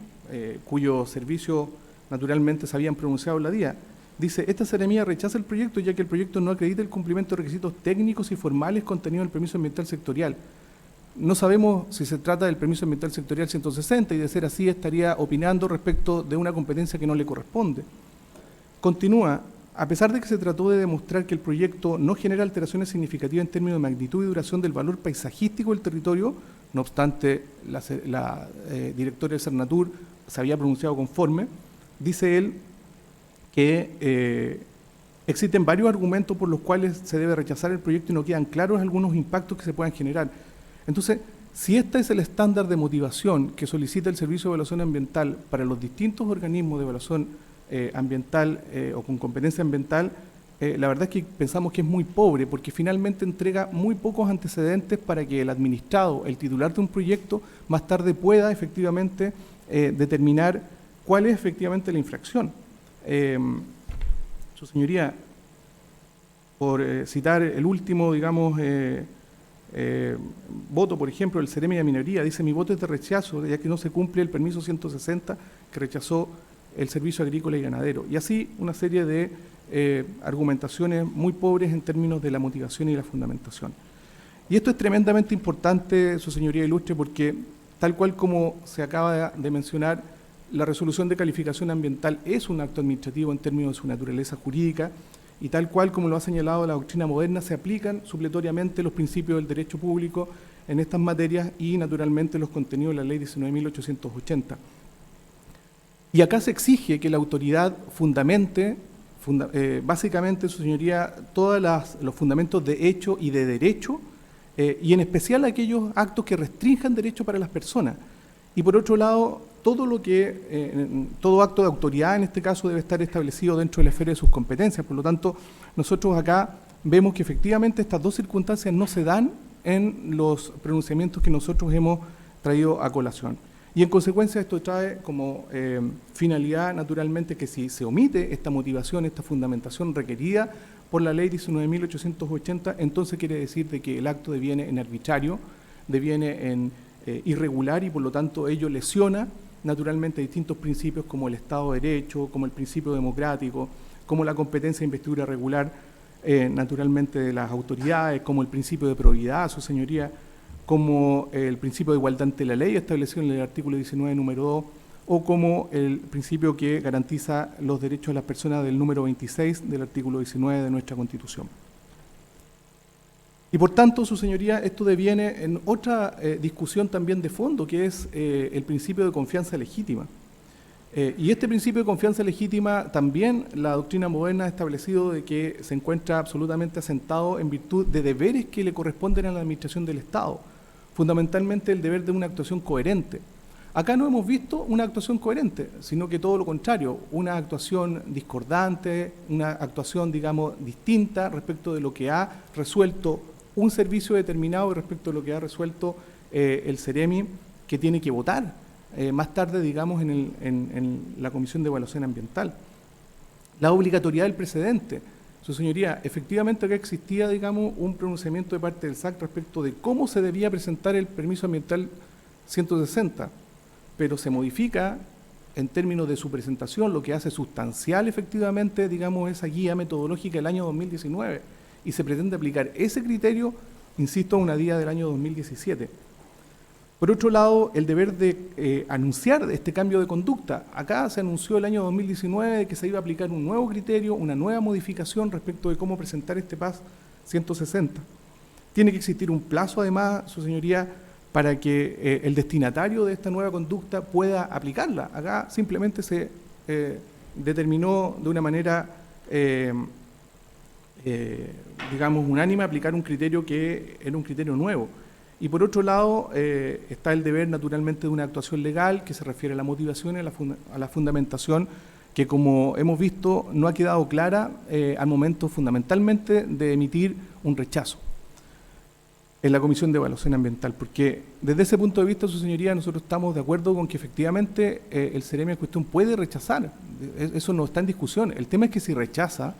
cuyo servicio naturalmente se habían pronunciado en la DIA, dice: esta Ceremía rechaza el proyecto ya que el proyecto no acredita el cumplimiento de requisitos técnicos y formales contenidos en el permiso ambiental sectorial. No sabemos si se trata del permiso ambiental sectorial 160 y de ser así estaría opinando respecto de una competencia que no le corresponde. Continúa: a pesar de que se trató de demostrar que el proyecto no genera alteraciones significativas en términos de magnitud y duración del valor paisajístico del territorio, no obstante la directora de Cernatur se había pronunciado conforme, dice él que existen varios argumentos por los cuales se debe rechazar el proyecto y no quedan claros algunos impactos que se puedan generar. Entonces, si este es el estándar de motivación que solicita el Servicio de Evaluación Ambiental para los distintos organismos de evaluación ambiental o con competencia ambiental, la verdad es que pensamos que es muy pobre, porque finalmente entrega muy pocos antecedentes para que el administrado, el titular de un proyecto, más tarde pueda efectivamente determinar cuál es efectivamente la infracción. Su señoría, por citar el último, digamos, voto, por ejemplo, el Ceremi de Minería, dice: mi voto es de rechazo, ya que no se cumple el permiso 160 que rechazó el Servicio Agrícola y Ganadero. Y así una serie de argumentaciones muy pobres en términos de la motivación y la fundamentación. Y esto es tremendamente importante, su señoría ilustre, porque tal cual como se acaba de mencionar, La resolución de calificación ambiental es un acto administrativo en términos de su naturaleza jurídica y tal cual como lo ha señalado la doctrina moderna, se aplican supletoriamente los principios del derecho público en estas materias y naturalmente los contenidos de la ley 19.880. Y acá se exige que la autoridad fundamente, básicamente, su señoría, todos los fundamentos de hecho y de derecho, y en especial aquellos actos que restrinjan derechos para las personas. Y por otro lado, todo acto de autoridad en este caso debe estar establecido dentro de la esfera de sus competencias. Por lo tanto, nosotros acá vemos que efectivamente estas dos circunstancias no se dan en los pronunciamientos que nosotros hemos traído a colación. Y en consecuencia esto trae como finalidad naturalmente que si se omite esta motivación, esta fundamentación requerida por la ley 19.880, entonces quiere decir de que el acto deviene en arbitrario, deviene en irregular y por lo tanto ello lesiona naturalmente distintos principios como el Estado de Derecho, como el principio democrático, como la competencia de investidura regular naturalmente de las autoridades, como el principio de probidad, su señoría, como el principio de igualdad ante la ley establecido en el artículo 19, número 2, o como el principio que garantiza los derechos de las personas del número 26 del artículo 19 de nuestra Constitución. Y por tanto, su señoría, esto deviene en otra discusión también de fondo, que es el principio de confianza legítima. Y este principio de confianza legítima también la doctrina moderna ha establecido de que se encuentra absolutamente asentado en virtud de deberes que le corresponden a la administración del Estado, fundamentalmente el deber de una actuación coherente. Acá no hemos visto una actuación coherente, sino que todo lo contrario, una actuación discordante, una actuación, digamos, distinta respecto de lo que ha resuelto un servicio determinado y respecto de lo que ha resuelto el Ceremi, que tiene que votar más tarde, digamos, en la Comisión de Evaluación Ambiental. La obligatoriedad del precedente. Su señoría, efectivamente acá existía, digamos, un pronunciamiento de parte del SAC respecto de cómo se debía presentar el permiso ambiental 160, pero se modifica en términos de su presentación, lo que hace sustancial efectivamente, digamos, esa guía metodológica del año 2019, y se pretende aplicar ese criterio, insisto, a una guía del año 2017. Por otro lado, el deber de anunciar este cambio de conducta. Acá se anunció el año 2019 que se iba a aplicar un nuevo criterio, una nueva modificación respecto de cómo presentar este PAS 160. Tiene que existir un plazo, además, su señoría, para que el destinatario de esta nueva conducta pueda aplicarla. Acá simplemente se determinó de una manera, digamos, unánime aplicar un criterio que era un criterio nuevo. Y por otro lado, está el deber naturalmente de una actuación legal que se refiere a la motivación y a la fundamentación que, como hemos visto, no ha quedado clara al momento fundamentalmente de emitir un rechazo en la Comisión de Evaluación Ambiental, porque desde ese punto de vista, su señoría, nosotros estamos de acuerdo con que efectivamente el Ceremi en cuestión puede rechazar, eso no está en discusión. El tema es que si rechaza,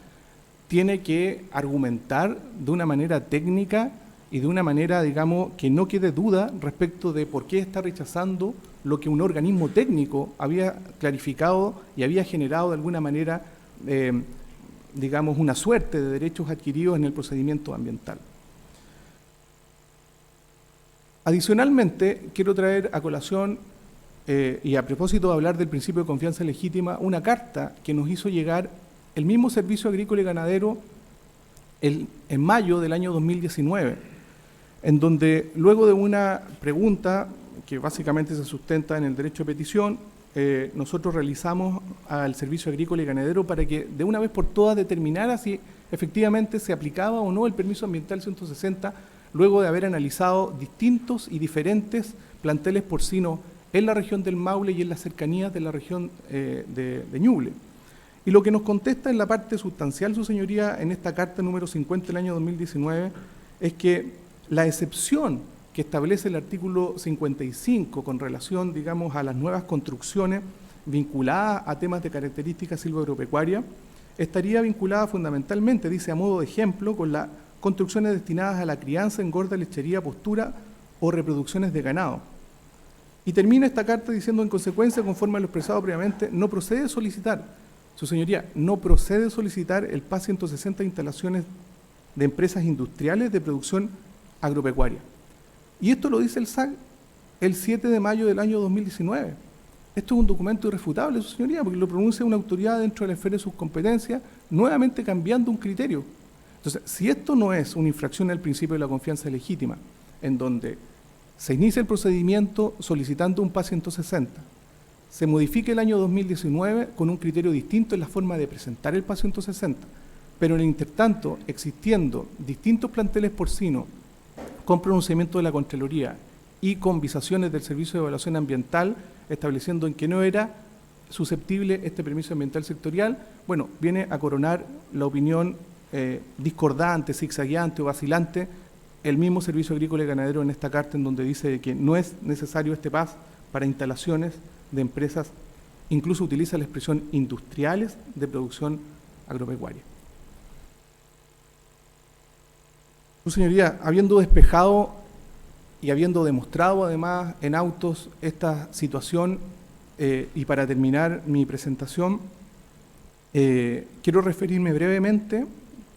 tiene que argumentar de una manera técnica y de una manera, digamos, que no quede duda respecto de por qué está rechazando lo que un organismo técnico había clarificado y había generado de alguna manera, digamos, una suerte de derechos adquiridos en el procedimiento ambiental. Adicionalmente, quiero traer a colación, y a propósito de hablar del principio de confianza legítima, una carta que nos hizo llegar el mismo Servicio Agrícola y Ganadero en mayo del año 2019, en donde luego de una pregunta que básicamente se sustenta en el derecho de petición, nosotros realizamos al Servicio Agrícola y Ganadero para que de una vez por todas determinara si efectivamente se aplicaba o no el permiso ambiental 160, luego de haber analizado distintos y diferentes planteles porcinos en la región del Maule y en las cercanías de la región de Ñuble. Y lo que nos contesta en la parte sustancial, su señoría, en esta carta número 50 del año 2019, es que la excepción que establece el artículo 55 con relación, digamos, a las nuevas construcciones vinculadas a temas de características silvoagropecuarias, estaría vinculada fundamentalmente, dice a modo de ejemplo, con las construcciones destinadas a la crianza, engorda, lechería, postura o reproducciones de ganado. Y termina esta carta diciendo, en consecuencia, conforme a lo expresado previamente, no procede solicitar, su señoría, no procede solicitar el PAS 160 de instalaciones de empresas industriales de producción agropecuaria. Y esto lo dice el SAC el 7 de mayo del año 2019. Esto es un documento irrefutable, su señoría, porque lo pronuncia una autoridad dentro de la esfera de sus competencias, nuevamente cambiando un criterio. Entonces, si esto no es una infracción al principio de la confianza legítima, en donde se inicia el procedimiento solicitando un PA 160, se modifica el año 2019 con un criterio distinto en la forma de presentar el PA 160, pero en el intertanto, existiendo distintos planteles porcinos con pronunciamiento de la Contraloría y con visaciones del Servicio de Evaluación Ambiental, estableciendo en que no era susceptible este permiso ambiental sectorial, bueno, viene a coronar la opinión discordante, zigzagueante o vacilante, el mismo Servicio Agrícola y Ganadero en esta carta, en donde dice que no es necesario este PAS para instalaciones de empresas, incluso utiliza la expresión industriales de producción agropecuaria. Su señoría, habiendo despejado y habiendo demostrado además en autos esta situación, y para terminar mi presentación, quiero referirme brevemente,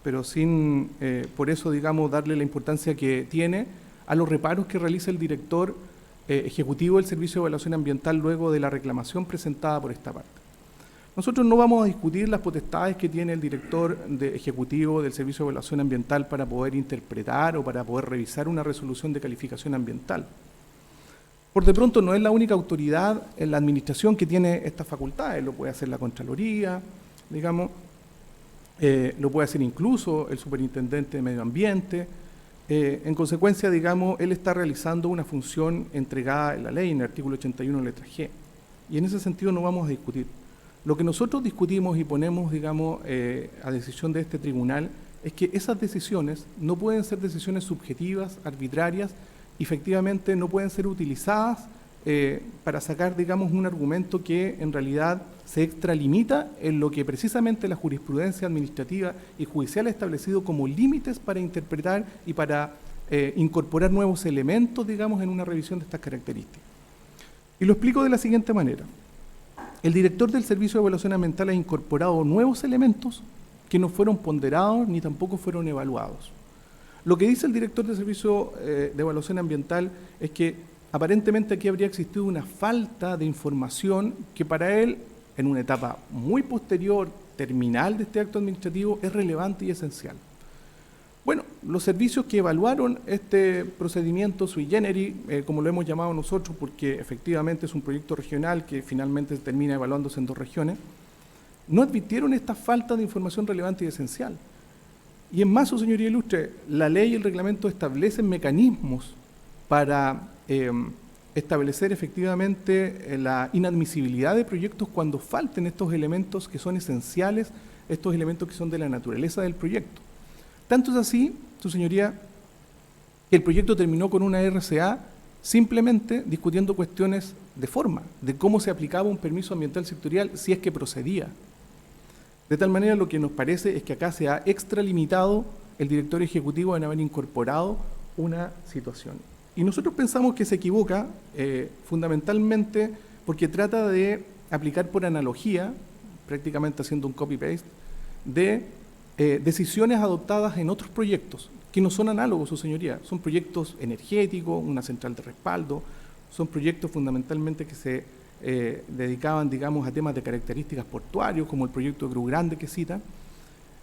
pero sin por eso, digamos, darle la importancia que tiene a los reparos que realiza el director ejecutivo del Servicio de Evaluación Ambiental luego de la reclamación presentada por esta parte. Nosotros no vamos a discutir las potestades que tiene el director ejecutivo del Servicio de Evaluación Ambiental para poder interpretar o para poder revisar una resolución de calificación ambiental. Por de pronto no es la única autoridad en la administración que tiene estas facultades, lo puede hacer la Contraloría, digamos, lo puede hacer incluso el Superintendente de Medio Ambiente. En consecuencia, digamos, él está realizando una función entregada en la ley, en el artículo 81, letra G. Y en ese sentido no vamos a discutir. Lo que nosotros discutimos y ponemos, digamos, a decisión de este tribunal es que esas decisiones no pueden ser decisiones subjetivas, arbitrarias, y efectivamente no pueden ser utilizadas para sacar, digamos, un argumento que en realidad se extralimita en lo que precisamente la jurisprudencia administrativa y judicial ha establecido como límites para interpretar y para incorporar nuevos elementos, digamos, en una revisión de estas características. Y lo explico de la siguiente manera. El director del Servicio de Evaluación Ambiental ha incorporado nuevos elementos que no fueron ponderados ni tampoco fueron evaluados. Lo que dice el director del Servicio de Evaluación Ambiental es que aparentemente aquí habría existido una falta de información que para él, en una etapa muy posterior, terminal de este acto administrativo, es relevante y esencial. Bueno, los servicios que evaluaron este procedimiento sui generis, como lo hemos llamado nosotros, porque efectivamente es un proyecto regional que finalmente termina evaluándose en 2 regiones, no advirtieron esta falta de información relevante y esencial. Y en más, su señoría ilustre, la ley y el reglamento establecen mecanismos para establecer efectivamente la inadmisibilidad de proyectos cuando falten estos elementos que son esenciales, estos elementos que son de la naturaleza del proyecto. Tanto es así, su señoría, que el proyecto terminó con una RCA simplemente discutiendo cuestiones de forma, de cómo se aplicaba un permiso ambiental sectorial si es que procedía. De tal manera, lo que nos parece es que acá se ha extralimitado el director ejecutivo en haber incorporado una situación. Y nosotros pensamos que se equivoca fundamentalmente porque trata de aplicar por analogía, prácticamente haciendo un copy-paste, de decisiones adoptadas en otros proyectos, que no son análogos, su señoría, son proyectos energéticos, una central de respaldo, son proyectos fundamentalmente que se dedicaban, digamos, a temas de características portuarios, como el proyecto de Cruz Grande que cita,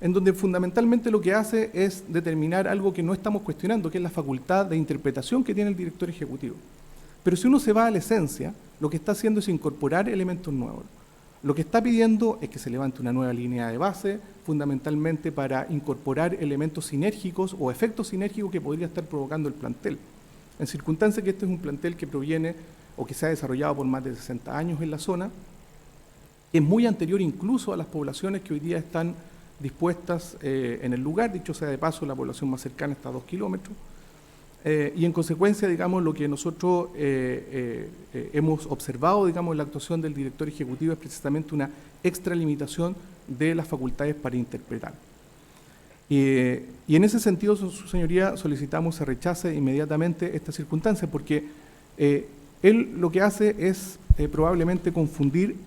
en donde fundamentalmente lo que hace es determinar algo que no estamos cuestionando, que es la facultad de interpretación que tiene el director ejecutivo. Pero si uno se va a la esencia, lo que está haciendo es incorporar elementos nuevos. Lo que está pidiendo es que se levante una nueva línea de base, fundamentalmente para incorporar elementos sinérgicos o efectos sinérgicos que podría estar provocando el plantel. En circunstancia que este es un plantel que proviene o que se ha desarrollado por más de 60 años en la zona, que es muy anterior incluso a las poblaciones que hoy día están dispuestas en el lugar, dicho sea de paso, la población más cercana está a 2 kilómetros, y en consecuencia, digamos, lo que nosotros hemos observado, digamos, en la actuación del director ejecutivo es precisamente una extralimitación de las facultades para interpretar. Y en ese sentido, su señoría, solicitamos se rechace inmediatamente esta circunstancia, porque él lo que hace es probablemente confundir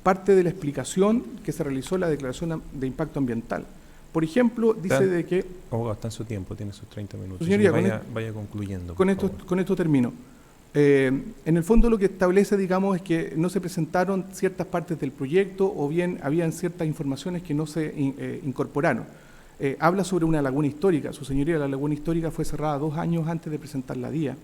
parte de la explicación que se realizó en la declaración de impacto ambiental. Por ejemplo, dice de que... Abogado, está en su tiempo, tiene sus 30 minutos. Señoría, vaya concluyendo. Con esto termino. En el fondo lo que establece, digamos, es que no se presentaron ciertas partes del proyecto o bien habían ciertas informaciones que no se incorporaron. Habla sobre una laguna histórica. Su señoría, la laguna histórica fue cerrada 2 años antes de presentar la DIA.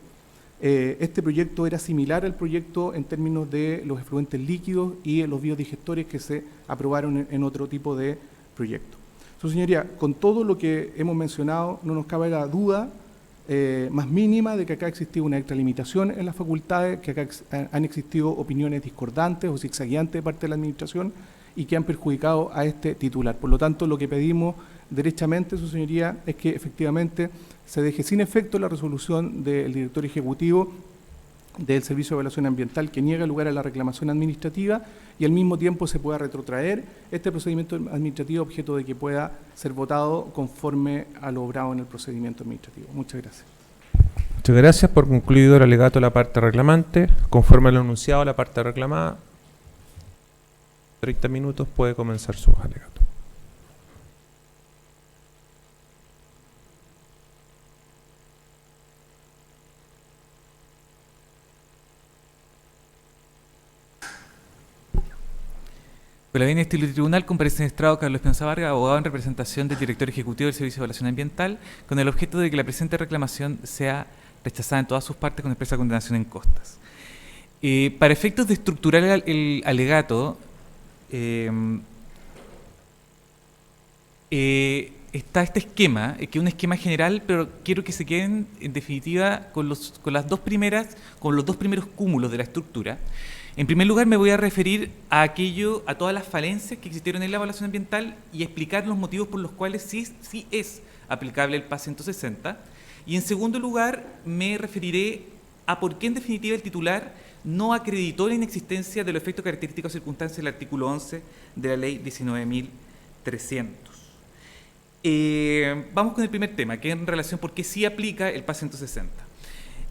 Este proyecto era similar al proyecto en términos de los efluentes líquidos y los biodigestores que se aprobaron en otro tipo de proyecto. Su señoría, con todo lo que hemos mencionado, no nos cabe la duda más mínima de que acá existía una extralimitación en las facultades, que acá han existido opiniones discordantes o zigzagueantes de parte de la administración y que han perjudicado a este titular. Por lo tanto, lo que pedimos derechamente, su señoría, es que efectivamente se deje sin efecto la resolución del director ejecutivo del Servicio de Evaluación Ambiental que niega lugar a la reclamación administrativa y al mismo tiempo se pueda retrotraer este procedimiento administrativo objeto de que pueda ser votado conforme a lo obrado en el procedimiento administrativo. Muchas gracias. Muchas gracias. Por concluido el alegato de la parte reclamante, conforme a lo anunciado la parte reclamada, 30 minutos puede comenzar su alegato. Por la venia de estilo tribunal, comparece en estrado Carlos Espinosa Vargas, abogado en representación del director ejecutivo del Servicio de Evaluación Ambiental, con el objeto de que la presente reclamación sea rechazada en todas sus partes con expresa condenación en costas. Para efectos de estructurar el alegato, está este esquema, que es un esquema general, pero quiero que se queden en definitiva con los dos primeros cúmulos de la estructura. En primer lugar, me voy a referir a todas las falencias que existieron en la evaluación ambiental y explicar los motivos por los cuales sí es aplicable el PAS 160. Y en segundo lugar, me referiré a por qué en definitiva el titular no acreditó la inexistencia de los efectos característicos o circunstancias del artículo 11 de la ley 19.300. Vamos con el primer tema, que es en relación por qué sí aplica el PAS 160.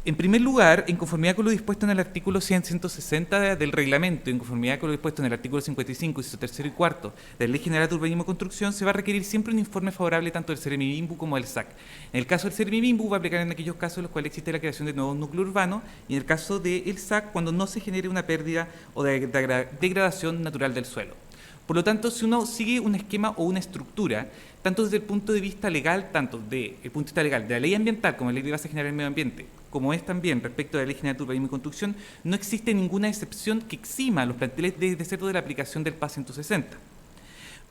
En primer lugar, en conformidad con lo dispuesto en el artículo 160 del reglamento, en conformidad con lo dispuesto en el artículo 55, inciso tercero y cuarto de la Ley General de Urbanismo y Construcción, se va a requerir siempre un informe favorable tanto del CEREMI-BIMBU como del SAC. En el caso del CEREMI-BIMBU va a aplicar en aquellos casos en los cuales existe la creación de nuevos núcleos urbanos y en el caso del SAC cuando no se genere una pérdida o degradación natural del suelo. Por lo tanto, si uno sigue un esquema o una estructura, tanto desde el punto de vista legal, tanto desde el punto de vista legal de la ley ambiental como la ley de base general del medio ambiente, como es también respecto a la ley general de urbanismo y construcción, no existe ninguna excepción que exima a los planteles de cerdo de la aplicación del PAS 160.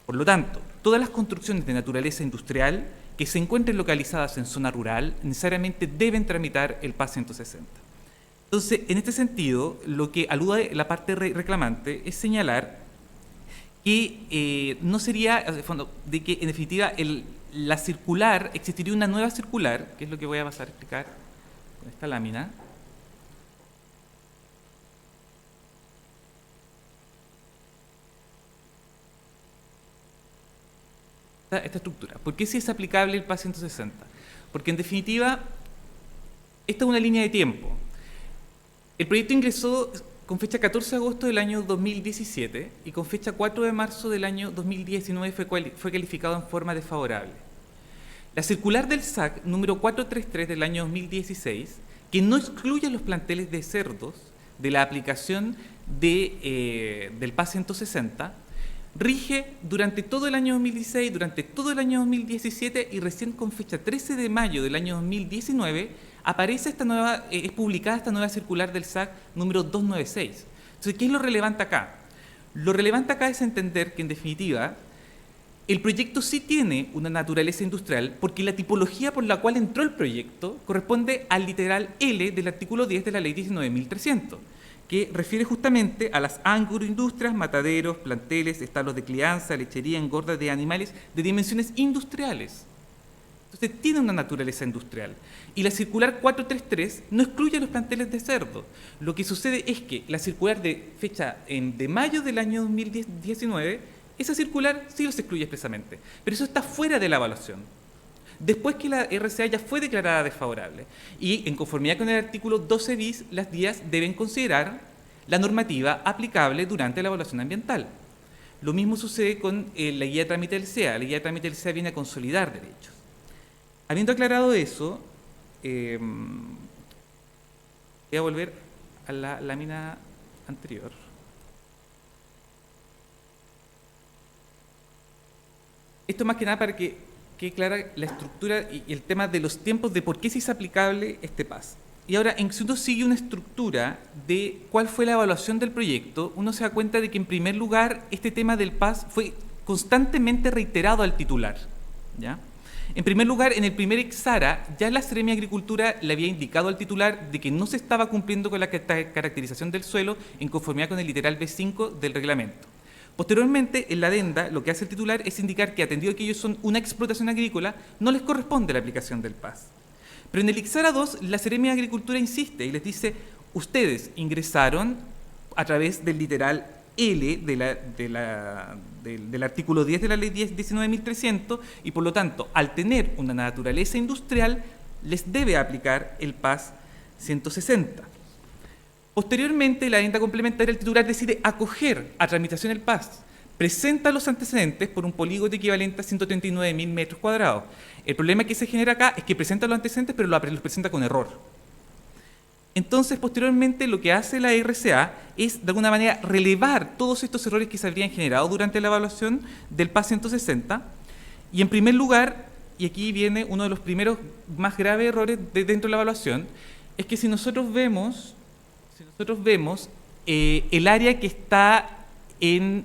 Por lo tanto, todas las construcciones de naturaleza industrial que se encuentren localizadas en zona rural necesariamente deben tramitar el PAS 160. Entonces, en este sentido, lo que alude la parte reclamante es señalar que no sería, de fondo, de que en definitiva la circular, existiría una nueva circular, que es lo que voy a pasar a explicar con esta lámina. Esta estructura. ¿Por qué sí es aplicable el PAS 160? Porque en definitiva, esta es una línea de tiempo. El proyecto ingresó con fecha 14 de agosto del año 2017 y con fecha 4 de marzo del año 2019 fue calificado en forma desfavorable. La circular del SAC número 433 del año 2016, que no excluye los planteles de cerdos de la aplicación del PAS 160, rige durante todo el año 2016, durante todo el año 2017 y recién con fecha 13 de mayo del año 2019 aparece es publicada esta nueva circular del SAC número 296. Entonces, ¿qué es lo relevante acá? Lo relevante acá es entender que en definitiva el proyecto sí tiene una naturaleza industrial porque la tipología por la cual entró el proyecto corresponde al literal L del artículo 10 de la ley 19.300. Que refiere justamente a las agroindustrias, mataderos, planteles, establos de crianza, lechería, engorda de animales de dimensiones industriales. Entonces tiene una naturaleza industrial. Y la circular 433 no excluye los planteles de cerdo. Lo que sucede es que la circular de fecha de mayo del año 2019, esa circular sí los excluye expresamente. Pero eso está fuera de la evaluación. Después que la RCA ya fue declarada desfavorable. Y en conformidad con el artículo 12 bis, las DIAs deben considerar la normativa aplicable durante la evaluación ambiental. Lo mismo sucede con la guía de trámite del SEA. La guía de trámite del SEA viene a consolidar derechos. Habiendo aclarado eso, Voy a volver a la lámina anterior. Esto más que nada para que quede clara la estructura y el tema de los tiempos de por qué sí es aplicable este PAS. Y ahora, en si uno sigue una estructura de cuál fue la evaluación del proyecto, uno se da cuenta de que, en primer lugar, este tema del PAS fue constantemente reiterado al titular, ¿ya? En primer lugar, en el primer Exara, ya la Seremia de Agricultura le había indicado al titular de que no se estaba cumpliendo con la caracterización del suelo en conformidad con el literal B5 del reglamento. Posteriormente, en la adenda, lo que hace el titular es indicar que, atendido que ellos son una explotación agrícola, no les corresponde la aplicación del PAS. Pero en el Ixara 2, la Seremia de Agricultura insiste y les dice: ustedes ingresaron a través del literal L del artículo 10 de la ley 19.300 y, por lo tanto, al tener una naturaleza industrial, les debe aplicar el PAS 160. Posteriormente, la adenda complementaria, el titular decide acoger a tramitación el PAS. Presenta los antecedentes por un polígono equivalente a 139.000 metros cuadrados. El problema que se genera acá es que presenta los antecedentes, pero los presenta con error. Entonces, posteriormente, lo que hace la RCA es, de alguna manera, relevar todos estos errores que se habrían generado durante la evaluación del PAS 160. Y, en primer lugar, y aquí viene uno de los primeros más graves errores dentro de la evaluación, es que si nosotros vemos el área que está de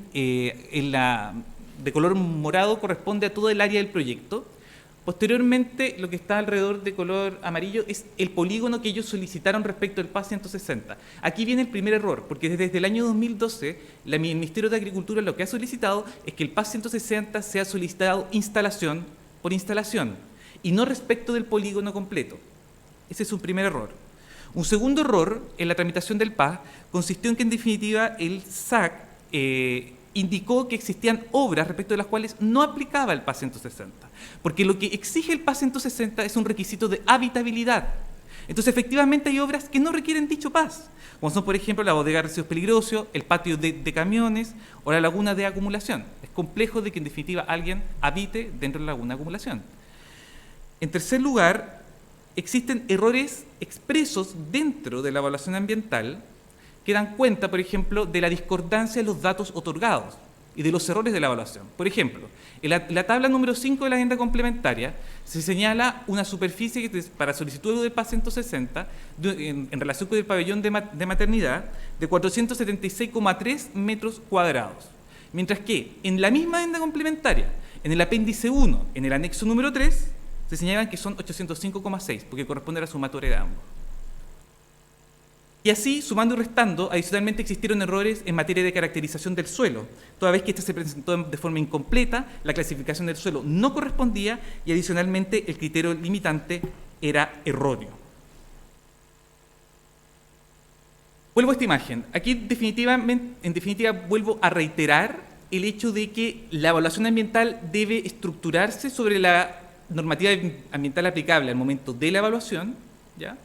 color morado corresponde a todo el área del proyecto. Posteriormente, lo que está alrededor de color amarillo es el polígono que ellos solicitaron respecto al PAS 160. Aquí viene el primer error, porque desde el año 2012, el Ministerio de Agricultura lo que ha solicitado es que el PAS 160 sea solicitado instalación por instalación, y no respecto del polígono completo. Ese es un primer error. Un segundo error en la tramitación del PAS consistió en que, en definitiva, el SAC indicó que existían obras respecto de las cuales no aplicaba el PAS 160, porque lo que exige el PAS 160 es un requisito de habitabilidad. Entonces, efectivamente, hay obras que no requieren dicho PAS, como son, por ejemplo, la bodega de residuos peligrosos, el patio de camiones o la laguna de acumulación. Es complejo de que, en definitiva, alguien habite dentro de la laguna de acumulación. En tercer lugar, existen errores expresos dentro de la evaluación ambiental que dan cuenta, por ejemplo, de la discordancia de los datos otorgados y de los errores de la evaluación. Por ejemplo, en la tabla número 5 de la agenda complementaria se señala una superficie para solicitud del PAS 160 en relación con el pabellón de maternidad de 476,3 metros cuadrados. Mientras que en la misma agenda complementaria, en el apéndice 1, en el anexo número 3, se señalan que son 805,6, porque corresponde a la sumatoria de ambos. Y así, sumando y restando, adicionalmente existieron errores en materia de caracterización del suelo, toda vez que este se presentó de forma incompleta, la clasificación del suelo no correspondía y adicionalmente el criterio limitante era erróneo. Vuelvo a esta imagen. Aquí, en definitiva, vuelvo a reiterar el hecho de que la evaluación ambiental debe estructurarse sobre la normativa ambiental aplicable al momento de la evaluación, ¿ya?,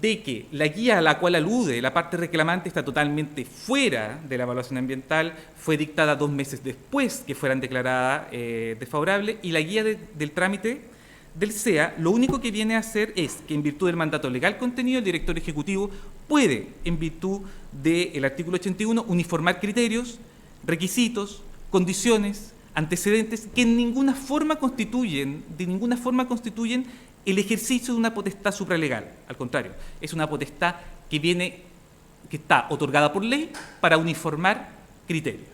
de que la guía a la cual alude la parte reclamante está totalmente fuera de la evaluación ambiental, fue dictada 2 meses después que fueran declaradas desfavorables, y la guía del trámite del SEA lo único que viene a hacer es que, en virtud del mandato legal contenido, el director ejecutivo puede, en virtud del artículo 81, uniformar criterios, requisitos, condiciones, antecedentes que de ninguna forma constituyen el ejercicio de una potestad supralegal. Al contrario, es una potestad que está otorgada por ley para uniformar criterios.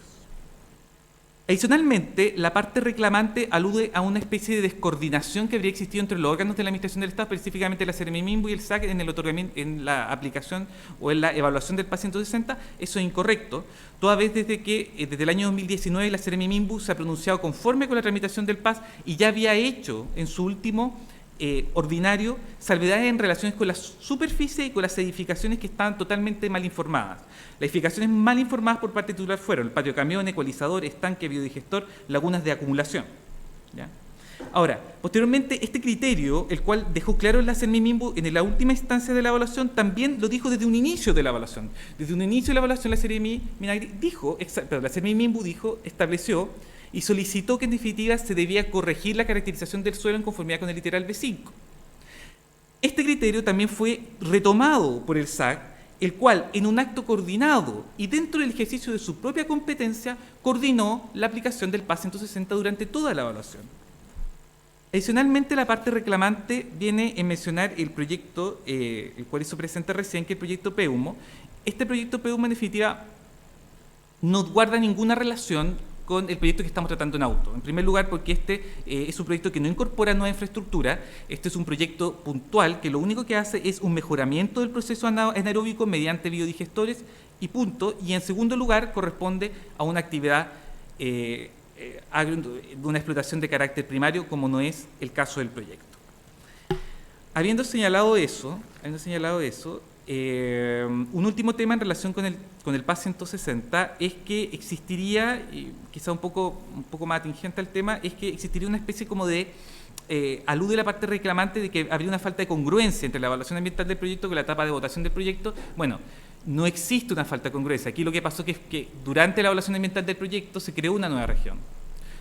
Adicionalmente, la parte reclamante alude a una especie de descoordinación que habría existido entre los órganos de la Administración del Estado, específicamente la Seremimimbu y el SAC, en el otorgamiento, en la aplicación o en la evaluación del PAS 160. Eso es incorrecto, toda vez desde el año 2019 la Seremimimbu se ha pronunciado conforme con la tramitación del PAS y ya había hecho en su último ordinario salvedades en relaciones con la superficie y con las edificaciones que estaban totalmente mal informadas. Las edificaciones mal informadas por parte titular fueron el patio de camión, ecualizador, estanque, biodigestor, lagunas de acumulación, ¿ya? Ahora, posteriormente, este criterio, el cual dejó claro la Seremimimbu en la última instancia de la evaluación, también lo dijo desde un inicio de la evaluación. Desde un inicio de la evaluación, la Seremimimbu estableció y solicitó que, en definitiva, se debía corregir la caracterización del suelo en conformidad con el literal B5. Este criterio también fue retomado por el SAC, el cual, en un acto coordinado y dentro del ejercicio de su propia competencia, coordinó la aplicación del PAS 160 durante toda la evaluación. Adicionalmente, la parte reclamante viene en mencionar el proyecto, el cual hizo presente recién, que es el proyecto PEUMO. Este proyecto PEUMO, en definitiva, no guarda ninguna relación con el proyecto que estamos tratando en auto. En primer lugar, porque este es un proyecto que no incorpora nueva infraestructura, este es un proyecto puntual que lo único que hace es un mejoramiento del proceso anaeróbico mediante biodigestores y punto, y en segundo lugar corresponde a una actividad de una explotación de carácter primario, como no es el caso del proyecto. Habiendo señalado eso, un último tema en relación con el PAS 160 es que existiría, y quizá un poco más atingente al tema, es que existiría una especie como de, alude la parte reclamante de que habría una falta de congruencia entre la evaluación ambiental del proyecto con la etapa de votación del proyecto. Bueno, no existe una falta de congruencia. Aquí lo que pasó es que durante la evaluación ambiental del proyecto se creó una nueva región.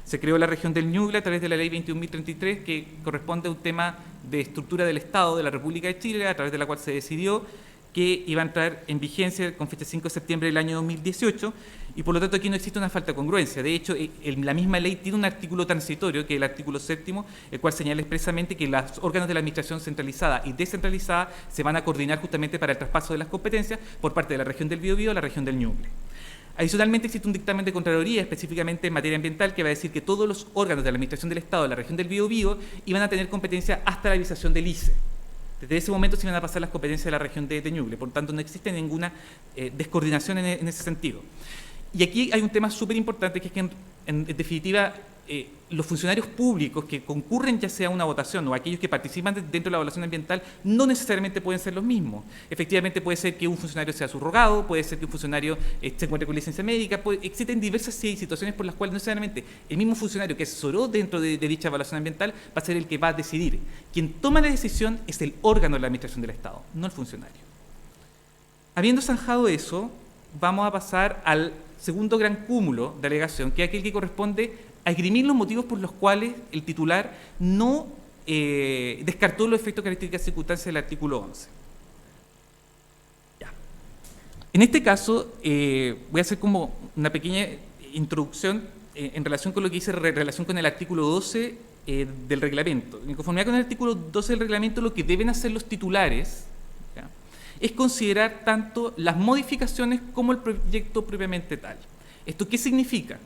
Se creó la región del Ñuble a través de la ley 21.033, que corresponde a un tema de estructura del Estado de la República de Chile, a través de la cual se decidió que iba a entrar en vigencia con fecha 5 de septiembre del año 2018, y por lo tanto aquí no existe una falta de congruencia. De hecho, la misma ley tiene un artículo transitorio, que es el artículo 7º, el cual señala expresamente que los órganos de la administración centralizada y descentralizada se van a coordinar justamente para el traspaso de las competencias por parte de la región del Biobío a la región del Ñuble. Adicionalmente, existe un dictamen de Contraloría, específicamente en materia ambiental, que va a decir que todos los órganos de la administración del Estado de la región del Biobío iban a tener competencia hasta la realización del ICE. Desde ese momento se iban a pasar las competencias de la región de Ñuble, por tanto no existe ninguna descoordinación en ese sentido. Y aquí hay un tema súper importante, que es que en definitiva los funcionarios públicos que concurren ya sea a una votación o aquellos que participan dentro de la evaluación ambiental no necesariamente pueden ser los mismos. Efectivamente puede ser que un funcionario sea subrogado, puede ser que un funcionario se encuentre con licencia médica, existen diversas situaciones por las cuales no necesariamente el mismo funcionario que asesoró dentro de dicha evaluación ambiental va a ser el que va a decidir. Quien toma la decisión es el órgano de la administración del Estado, no el funcionario. Habiendo zanjado eso, vamos a pasar al segundo gran cúmulo de alegación, que es aquel que corresponde a esgrimir los motivos por los cuales el titular no descartó los efectos, características y circunstancias del artículo 11. Ya. En este caso, voy a hacer como una pequeña introducción en relación con lo que dice en relación con el artículo 12 del reglamento. En conformidad con el artículo 12 del reglamento, lo que deben hacer los titulares, ¿ya?, es considerar tanto las modificaciones como el proyecto propiamente tal. ¿Esto qué significa?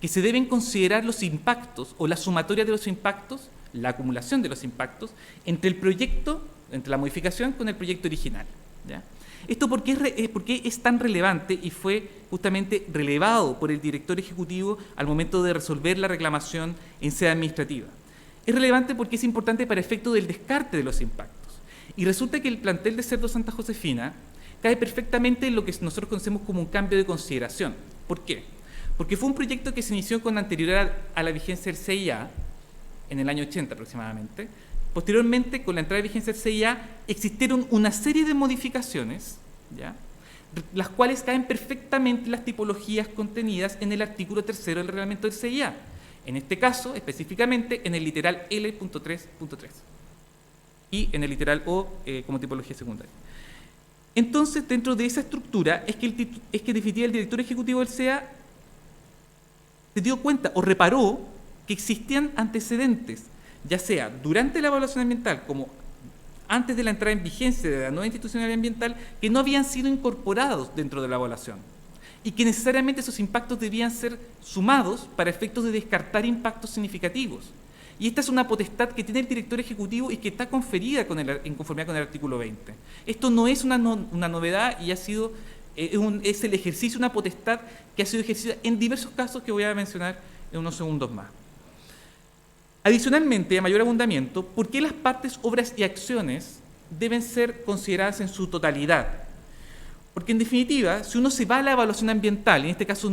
Que se deben considerar los impactos o la sumatoria de los impactos, la acumulación de los impactos, entre el proyecto, entre la modificación con el proyecto original, ¿ya? Esto por qué es tan relevante y fue justamente relevado por el director ejecutivo al momento de resolver la reclamación en sede administrativa. Es relevante porque es importante para efecto del descarte de los impactos. Y resulta que el plantel de Cerdo Santa Josefina cae perfectamente en lo que nosotros conocemos como un cambio de consideración. ¿Por qué? Porque fue un proyecto que se inició con anterioridad a la vigencia del CIA, en el año 80 aproximadamente. Posteriormente, con la entrada de vigencia del CIA, existieron una serie de modificaciones, ¿ya?, las cuales caen perfectamente en las tipologías contenidas en el artículo 3 del reglamento del CIA. En este caso, específicamente, en el literal L.3.3 y en el literal O como tipología secundaria. Entonces, dentro de esa estructura es que en definitiva el director ejecutivo del CEA se dio cuenta o reparó que existían antecedentes, ya sea durante la evaluación ambiental como antes de la entrada en vigencia de la nueva institucionalidad ambiental, que no habían sido incorporados dentro de la evaluación y que necesariamente esos impactos debían ser sumados para efectos de descartar impactos significativos. Y esta es una potestad que tiene el director ejecutivo y que está conferida en conformidad con el artículo 20. Esto no es una novedad y ha sido, es el ejercicio de una potestad que ha sido ejercida en diversos casos que voy a mencionar en unos segundos más. Adicionalmente, a mayor abundamiento, ¿por qué las partes, obras y acciones deben ser consideradas en su totalidad? Porque en definitiva, si uno se va a la evaluación ambiental, en este caso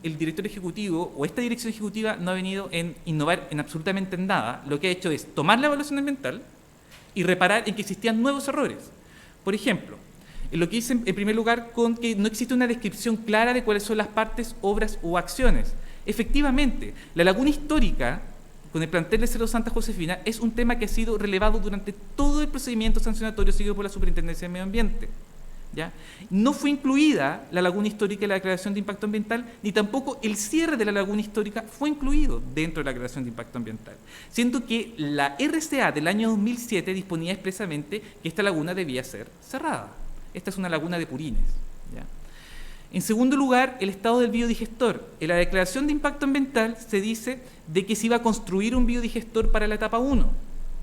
el director ejecutivo o esta dirección ejecutiva no ha venido en innovar en absolutamente nada, lo que ha hecho es tomar la evaluación ambiental y reparar en que existían nuevos errores. Por ejemplo, en lo que dice en primer lugar con que no existe una descripción clara de cuáles son las partes, obras o acciones. Efectivamente, la laguna histórica con el plantel de Cerro Santa Josefina es un tema que ha sido relevado durante todo el procedimiento sancionatorio seguido por la Superintendencia de Medio Ambiente. ¿Ya? No fue incluida la laguna histórica en la declaración de impacto ambiental, ni tampoco el cierre de la laguna histórica fue incluido dentro de la declaración de impacto ambiental, siendo que la RCA del año 2007 disponía expresamente que esta laguna debía ser cerrada. Esta es una laguna de purines. ¿Ya? En segundo lugar, el estado del biodigestor. En la declaración de impacto ambiental se dice de que se iba a construir un biodigestor para la etapa 1.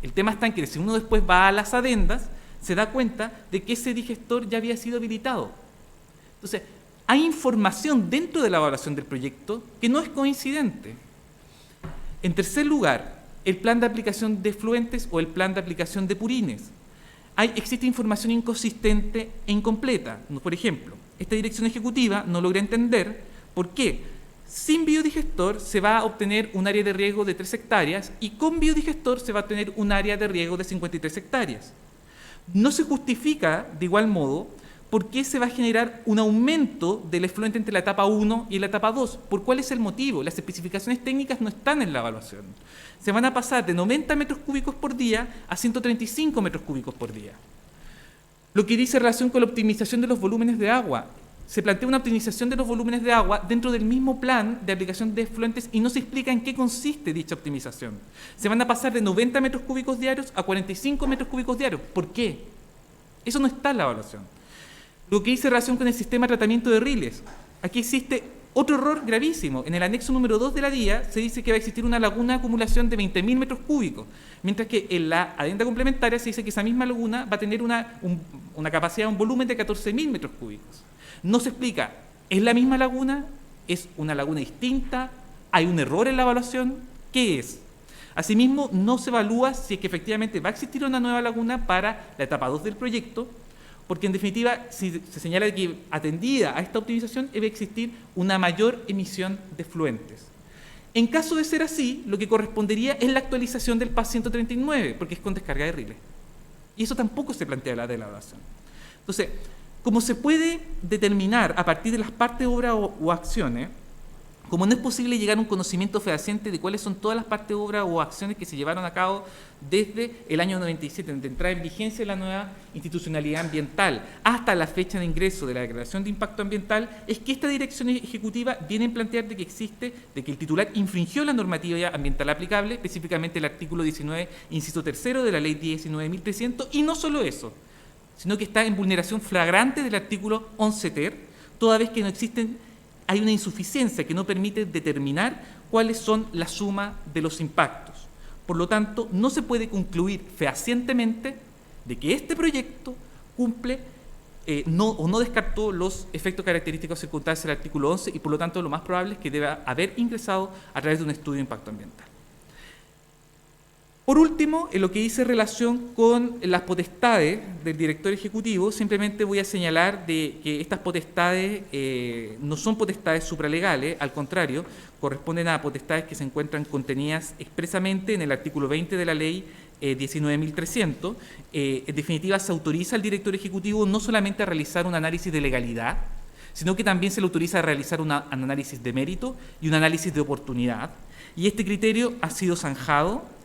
El tema está en que si uno después va a las adendas, se da cuenta de que ese digestor ya había sido habilitado. Entonces, hay información dentro de la evaluación del proyecto que no es coincidente. En tercer lugar, el plan de aplicación de efluentes o el plan de aplicación de purines. Existe información inconsistente e incompleta. Por ejemplo, esta dirección ejecutiva no logra entender por qué sin biodigestor se va a obtener un área de riego de 3 hectáreas y con biodigestor se va a obtener un área de riego de 53 hectáreas. No se justifica, de igual modo, por qué se va a generar un aumento del efluente entre la etapa 1 y la etapa 2. ¿Por cuál es el motivo? Las especificaciones técnicas no están en la evaluación. Se van a pasar de 90 metros cúbicos por día a 135 metros cúbicos por día. Lo que dice relación con la optimización de los volúmenes de agua. Se plantea una optimización de los volúmenes de agua dentro del mismo plan de aplicación de efluentes y no se explica en qué consiste dicha optimización. Se van a pasar de 90 metros cúbicos diarios a 45 metros cúbicos diarios. ¿Por qué? Eso no está en la evaluación. Lo que dice relación con el sistema de tratamiento de riles. Aquí existe otro error gravísimo. En el anexo número 2 de la DIA se dice que va a existir una laguna de acumulación de 20.000 metros cúbicos, mientras que en la adenda complementaria se dice que esa misma laguna va a tener una capacidad, un volumen de 14.000 metros cúbicos. No se explica, ¿es la misma laguna? ¿Es una laguna distinta? ¿Hay un error en la evaluación? ¿Qué es? Asimismo, no se evalúa si es que efectivamente va a existir una nueva laguna para la etapa 2 del proyecto, porque en definitiva si se señala que atendida a esta optimización debe existir una mayor emisión de efluentes. En caso de ser así, lo que correspondería es la actualización del PAS 139, porque es con descarga de riles. Y eso tampoco se plantea en la de la evaluación. Entonces, como se puede determinar a partir de las partes de obra o acciones, como no es posible llegar a un conocimiento fehaciente de cuáles son todas las partes de obra o acciones que se llevaron a cabo desde el año 97, de entrada en vigencia de la nueva institucionalidad ambiental, hasta la fecha de ingreso de la declaración de impacto ambiental, es que esta dirección ejecutiva viene a plantear de que el titular infringió la normativa ambiental aplicable, específicamente el artículo 19, inciso 3 de la ley 19.300, y no solo eso, sino que está en vulneración flagrante del artículo 11 ter, toda vez que hay una insuficiencia que no permite determinar cuáles son la suma de los impactos. Por lo tanto, no se puede concluir fehacientemente de que este proyecto cumple no descartó los efectos característicos circunstanciales del artículo 11 y por lo tanto lo más probable es que deba haber ingresado a través de un estudio de impacto ambiental. Por último, en lo que dice relación con las potestades del director ejecutivo, simplemente voy a señalar de que estas potestades no son potestades supralegales, al contrario, corresponden a potestades que se encuentran contenidas expresamente en el artículo 20 de la ley 19.300. En definitiva, se autoriza al director ejecutivo no solamente a realizar un análisis de legalidad, sino que también se le autoriza a realizar un análisis de mérito y un análisis de oportunidad. Y este criterio ha sido zanjado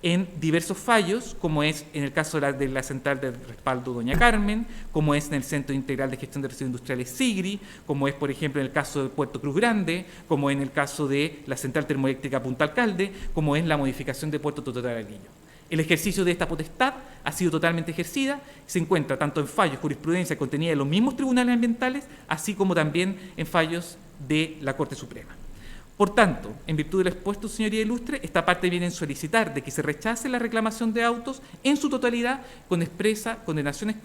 en diversos fallos, como es en el caso de la Central de Respaldo Doña Carmen, como es en el Centro Integral de Gestión de Residuos Industriales SIGRI, como es, por ejemplo, en el caso de Puerto Cruz Grande, como en el caso de la Central Termoeléctrica Punta Alcalde, como es la modificación de Puerto Totoral-Aguillo. El ejercicio de esta potestad ha sido totalmente ejercida, se encuentra tanto en fallos, jurisprudencia contenida en los mismos tribunales ambientales, así como también en fallos de la Corte Suprema. Por tanto, en virtud del expuesto, señoría ilustre, esta parte viene a solicitar de que se rechace la reclamación de autos en su totalidad con expresa condenaciones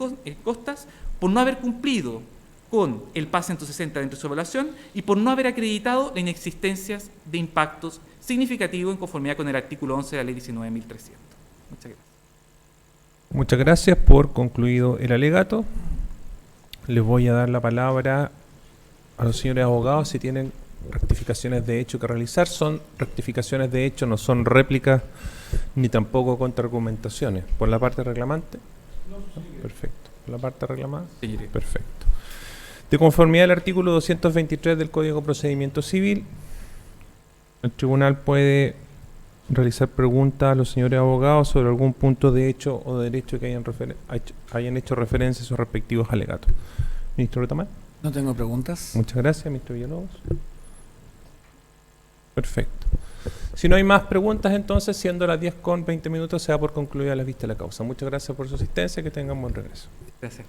costas por no haber cumplido con el PAS 160 dentro de su evaluación y por no haber acreditado la inexistencia de impactos significativos en conformidad con el artículo 11 de la ley 19.300. Muchas gracias. Muchas gracias por concluido el alegato. Les voy a dar la palabra a los señores abogados si tienen rectificaciones de hecho que realizar. Son rectificaciones de hecho, no son réplicas ni tampoco contraargumentaciones. ¿Por la parte reclamante? Perfecto. ¿Por la parte reclamada? Sí. Perfecto. De conformidad al artículo 223 del Código de Procedimiento Civil, el tribunal puede realizar preguntas a los señores abogados sobre algún punto de hecho o de derecho que hayan hecho referencia a sus respectivos alegatos. Ministro Retamal. No tengo preguntas. Muchas gracias, ministro Villalobos. Perfecto. Si no hay más preguntas, entonces, siendo las 10:20, se da por concluida la vista de la causa. Muchas gracias por su asistencia y que tengan buen regreso. Gracias.